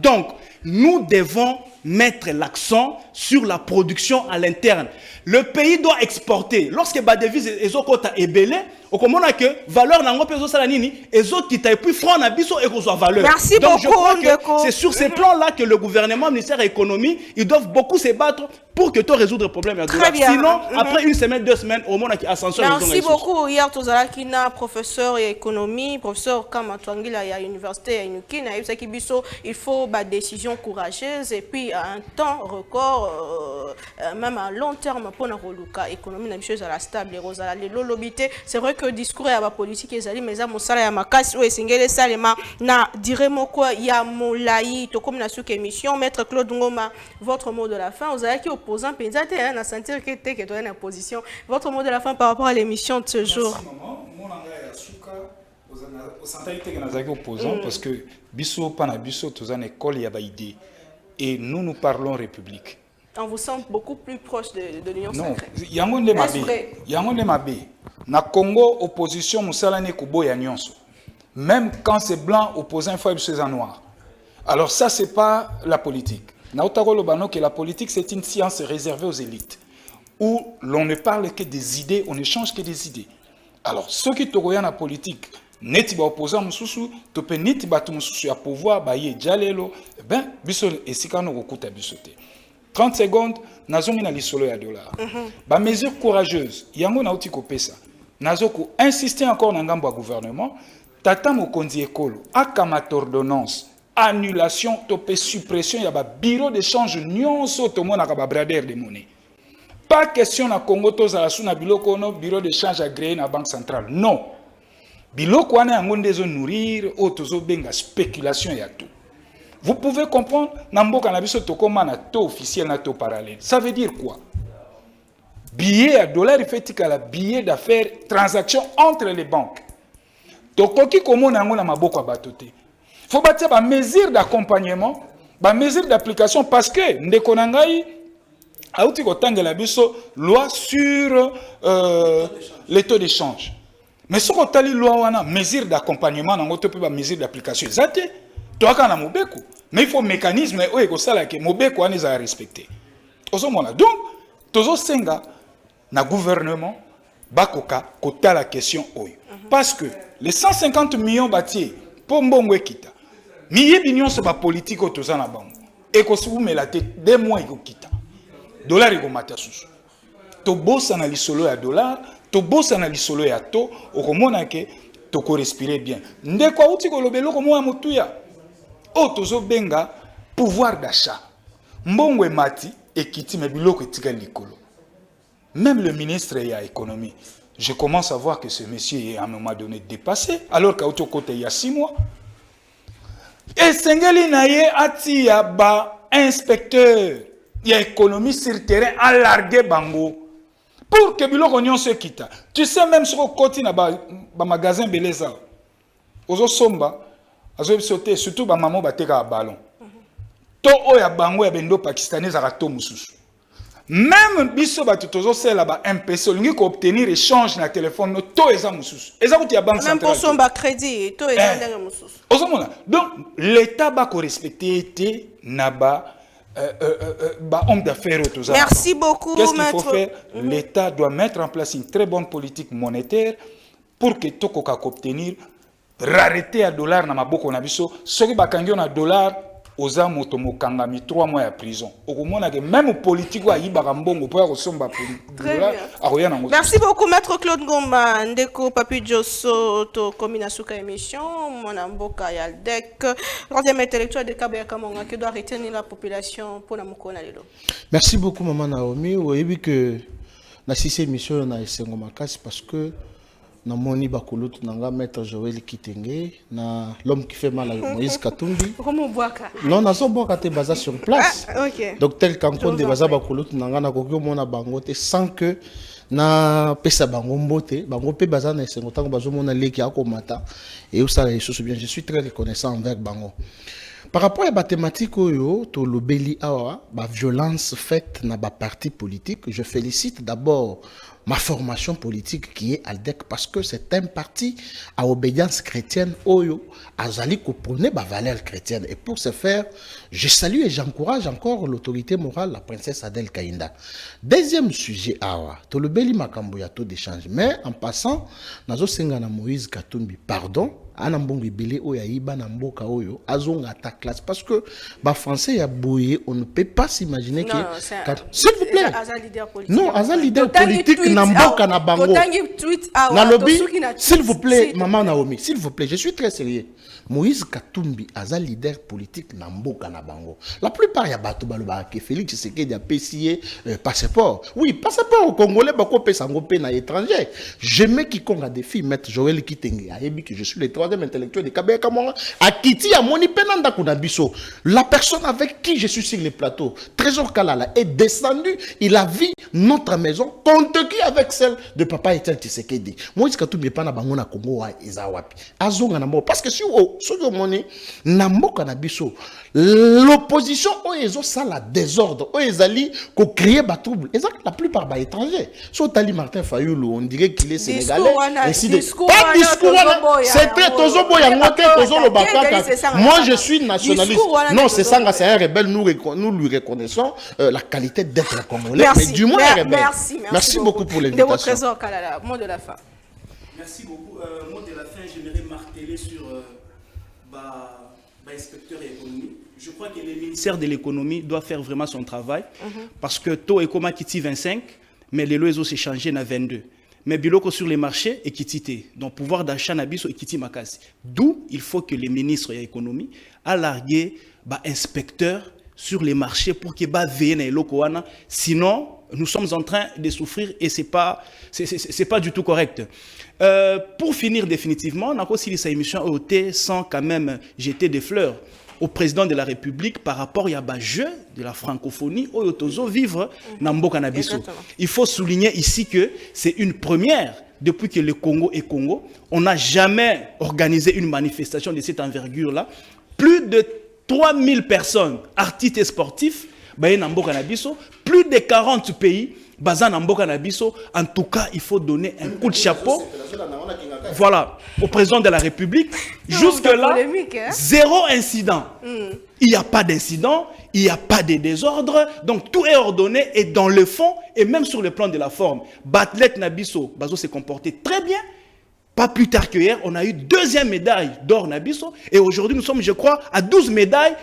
Donc, nous devons mettre l'accent sur la production à l'interne. Le pays doit exporter. Lorsque la devise est belé, on comprend que valeur n'a pas besoin de et autres qui et puis franc n'a pas besoin de valeur. Merci donc, beaucoup. Je crois que c'est sur ces plans-là que le gouvernement, le ministère de l'économie, ils doivent beaucoup se battre pour que tu résoudre le problème. Très bien. Sinon, après une semaine, 2 semaines, au moins, il y a ascension. Merci beaucoup. Hier, tu as un professeur d'économie, professeur Kamatwangila à l'université à Inukina. Il faut des décisions courageuses et puis à un temps record, même à long terme, pour l'économie, la chose à la stable, c'est vrai que le discours à la politique est allé, mais à mon salaire, à ma casse, ou est salema, na dire quoi, il y a mon laï, tout comme la sous-émission, maître Claude Ngoma, votre mot de la fin, vous avez qui opposant, peut-être, à sentir que tu es en position. Votre mot de la fin par rapport à l'émission de ce jour. Parce que biso pana biso tous en école il y a des idées et nous parlons république. On vous sent beaucoup plus proche de l'Union sacrée. Non, il y a un de mabé. Na Congo opposition musala ne kuboya nyonso. Même quand c'est blanc opposant fois c'est en noir. Alors ça c'est pas la politique. Na otaro bano que la politique c'est une science réservée aux élites où l'on ne parle que des idées, on n'échange que des idées. Alors ceux qui togoya na politique neti ba opposant mususu to pe neti batu mususu ya pouvoir ba ye jalelo ben biso esika no kokuta biso te. 30 secondes nazomi na lisolo ya dollar. Ba mesure courageuse yango na uti kopesa. Nazoko insister encore na ngambo ya gouvernement tata mokonzi ekolo akamata ordonnance annulation topé suppression ya ba bureau d'échange nyonso tomona ka ba brader de monnaie. Pas question na Congo tozala suna biloko no bureau d'échange agréé na banque centrale. Non. Biloko wana yango ndezo nourrir o tozo benga spéculation ya tout. Vous pouvez comprendre na mboka na biso tokoma na taux officiel na taux parallèle. Ça veut dire quoi? Billet à dollar fait la billet d'affaires transaction entre les banques. Tokoki komona yango na maboko ya bato te. Faut bâtir ba mesure d'accompagnement, ba mesure d'application parce que ndeko na ngai auti kotangela biso loi sur les taux d'échange. Mais ce qu'on a loi wana mesure d'accompagnement nango to pe ba mesure d'application ezate to aka na mobeko mais il faut mécanisme oyo ko sala ke mobeko wana za respecter. Ozomona donc tozo senga na gouvernement bakoka kota la question oyo parce que les 150 millions bâtis pour mbongo ekita miyebi nyonso ba politique otoza na bango et ko subumela te 2 mois ekokita dollar ekomata susu to bossa na lisolo ya dollar to bossa na lisolo ya to okomona ke to ko respirer bien ndeko auti ko lobelo ko moya mutuya o tozo benga pouvoir d'achat mbongo emati ekiti me biloko etika likolo. Même le ministre de l'économie, je commence à voir que ce monsieur est à un moment donné dépassé, alors qu'à côté il y a 6 mois. Et Sengeli Naye ati ya ba inspecteur, il y a économie sur terrain à larguer bango. Pour que biloko nyon se kita. Tu sais même sur le côté na ba magasin beleza. Ozo somba, azo sauter surtout ba maman ba teka ballon. To oya bango ya bendo pakistanais za to mususu. Même biso ba tutozo sela ba MPC olingi ko obtenir échange na téléphone no to eza mususu. Eza kuti ya banque Même centrale. pour son bas crédit, tout est dans le moussous. Ozomona. Donc l'état ba ko respecter été na ba homme d'affaires autour. Merci beaucoup, Qu'est-ce qu'il faut maître? faire? L'État doit mettre en place une très bonne politique monétaire pour que toko ka obtenir rareté à dollar na maboko na biso. Soki bakangi na dollar oza moto mokangami 3 mois de prison. Okomona que même politique wa yibaka mbongo po ya kosomba Très dollar bien. akoya nango. Merci beaucoup, maître Claude Ngomba, Ndeko Papi Josso, to Komina Suka émission, mon amboka Yaldek, troisième intellectuel de Kabaya Kamonga, qui doit retenir la population pour la Mukona Lelo. Merci beaucoup, Maman Naomi. Oui, oui, que dans cette émission, on a essayé de m'accaser parce que na moni bakulutu nanga maître Joël Kitenge na l'homme qui fait mal à Moïse Katumbi. Comment boaka? Non, na so boka te baza sur place. Ah, ok. Docteur Kankonde de baza bakulutu nanga na koki mona bango te sans que na pesa bango mbote bango pe baza na esengo tango bazo mona leki akomata et usala lisusu bien. Je suis très reconnaissant envers bango. Par rapport à la thématique to lobeli awa ba violence faite na ba parti politique, je félicite d'abord ma formation politique qui est ALDEC parce que c'est un parti à obédience chrétienne oyo azali ko prôner ba valeurs chrétiennes et pour ce faire, je salue et j'encourage encore l'autorité morale la princesse Adèle Kainda. Deuxième sujet awa to lobeli makambo ya taux d'échange mais en passant nazo senga na Moïse Katumbi pardon anambongo ibele oyo ayiba na mboka oyo azonga ta classe parce que ba français ya boye on ne peut pas s'imaginer que s'il vous plaît non azal leader politique na mboka na bango na lobby s'il vous plaît maman Naomi s'il vous plaît je suis très sérieux Moïse Katumbi azal leader politique na mboka na bango la plupart ya bato baloba ke Félix Tshisekedi a payé passeport oui passeport au congolais bako pesa ngo pe na étranger jamais quiconque a défi maître Joël Kitenge ayebi que je suis le troisième intellectuel de Kabaya Kamonga à Kiti à Moni Penanda Kunabiso. La personne avec qui je suis sur le plateau, Trésor Kalala, est descendu, il a vu notre maison, compte qui avec celle de papa Etienne Tshisekedi. Moi, je suis pas na bango na Congo wa Izawapi. Azonga na mo parce que si o so moni na mboka na biso l'opposition o ezo sala désordre o ezali ko créer ba trouble. Exact la plupart ba étrangers. So Tali Martin Fayulu, on dirait qu'il est sénégalais. Pas discours c'est très tozobo ya ngote tozolo bakaka. Moi je suis nationaliste. Non, c'est ça c'est un rebelle nous lui reconnaissons la qualité d'être congolais mais du moins un rebelle. Merci beaucoup pour l'invitation. Trésor Kalala, mot de la fin. Merci beaucoup. Mot de la fin, j'aimerais marteler sur inspecteur économique. Je crois que le ministère de l'économie doit faire vraiment son travail parce que taux est comme Kiti 25, mais les lois s'est changé à 22. Mais biloko sur les marchés et kitité. Donc pouvoir d'achat nabiso et kiti makasi. D'où il faut que les ministres de l'économie a largué inspecteurs sur les marchés pour qu'ils veillent na eloko wana. Sinon, nous sommes en train de souffrir et c'est pas du tout correct. Pour finir définitivement, on a aussi cette émission OT sans quand même jeter des fleurs au président de la République par rapport à jeu de la francophonie au Yotozo vivre na mboka na biso. Il faut souligner ici que c'est une première depuis que le Congo est Congo. On n'a jamais organisé une manifestation de cette envergure-là. Plus de 3000 personnes, artistes et sportifs, na mboka na biso, plus de 40 pays, na mboka na biso. En tout cas, il faut donner un coup de chapeau. Voilà, au président de la République, jusque-là, zéro incident. Il n'y a pas d'incident, il n'y a pas de désordre, donc tout est ordonné et dans le fond, et même sur le plan de la forme. Batlet Nabiso, Bazo s'est comporté très bien. Pas plus tard que hier, on a eu 2e médaille d'or Nabiso, et aujourd'hui nous sommes, je crois, à 12 médailles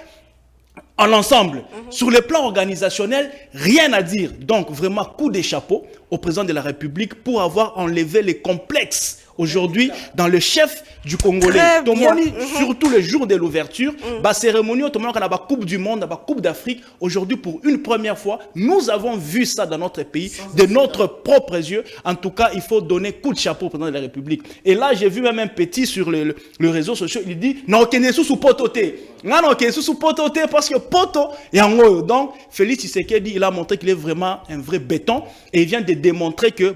en l'ensemble. Sur le plan organisationnel, rien à dire. Donc vraiment, coup de chapeau au président de la République pour avoir enlevé les complexes aujourd'hui dans le chef du Congolais. Surtout le jour de l'ouverture, cérémonie, on a la Coupe du Monde, la Coupe d'Afrique. Aujourd'hui, pour une première fois, nous avons vu ça dans notre pays, de notre propre yeux. En tout cas, il faut donner coup de chapeau au président de la République. Et là, j'ai vu même un petit sur le réseau social, il dit « Non, on est sous pototé ». Non, on est sous pototé parce que poto est en haut. Donc, Félix Tshisekedi, il a montré qu'il est vraiment un vrai béton et il vient de démontrer que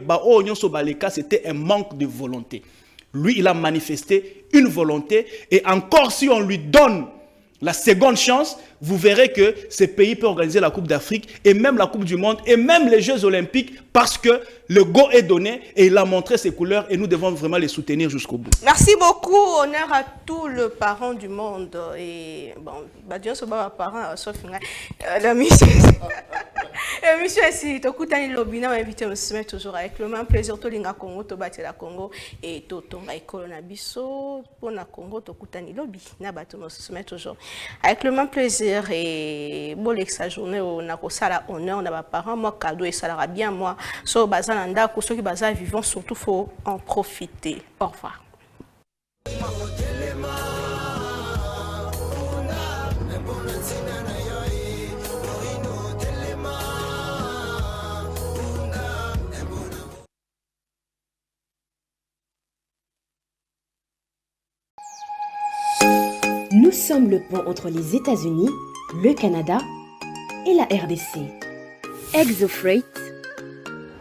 c'était un manque de volonté. Lui, il a manifesté une volonté et encore si on lui donne la seconde chance, vous verrez que ces pays peuvent organiser la Coupe d'Afrique et même la Coupe du Monde et même les Jeux Olympiques parce que le go est donné et il a montré ses couleurs et nous devons vraiment les soutenir jusqu'au bout. Merci beaucoup. Honneur à tous les parents du monde. Et bon, Dieu soit pas parents, sauf la mission. La mission est si tu as lobby, on invité me soumettre toujours avec le même plaisir. Tout l'inga Congo, tu bâtis la Congo et tout ton école na biso pour na Congo, tu as lobby, na bâti me soumettre toujours avec le même plaisir et bon l'extra journée on a ça la honneur na parents moi cadeau et ça la bien moi so bazan nda ko ceux qui bazan vivant surtout faut en profiter. Au revoir. Nous sommes le pont entre les États-Unis, le Canada et la RDC. ExoFreight,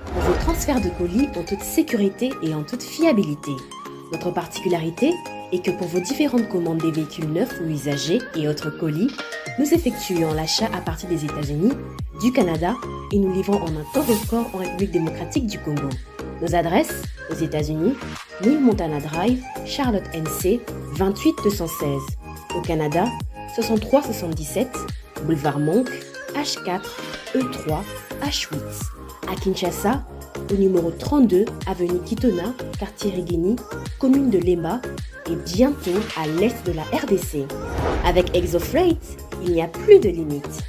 pour vos transferts de colis en toute sécurité et en toute fiabilité. Notre particularité est que pour vos différentes commandes des véhicules neufs ou usagés et autres colis, nous effectuons l'achat à partir des États-Unis, du Canada et nous livrons en un temps record en République démocratique du Congo. Nos adresses aux États-Unis, 1000 Montana Drive, Charlotte NC, 28216. Au Canada, 6377, Boulevard Monk, H4, E3, H8. À Kinshasa, au numéro 32, avenue Kitona, quartier Rigini, commune de Lemba et bientôt à l'est de la RDC. Avec ExoFreight, il n'y a plus de limites.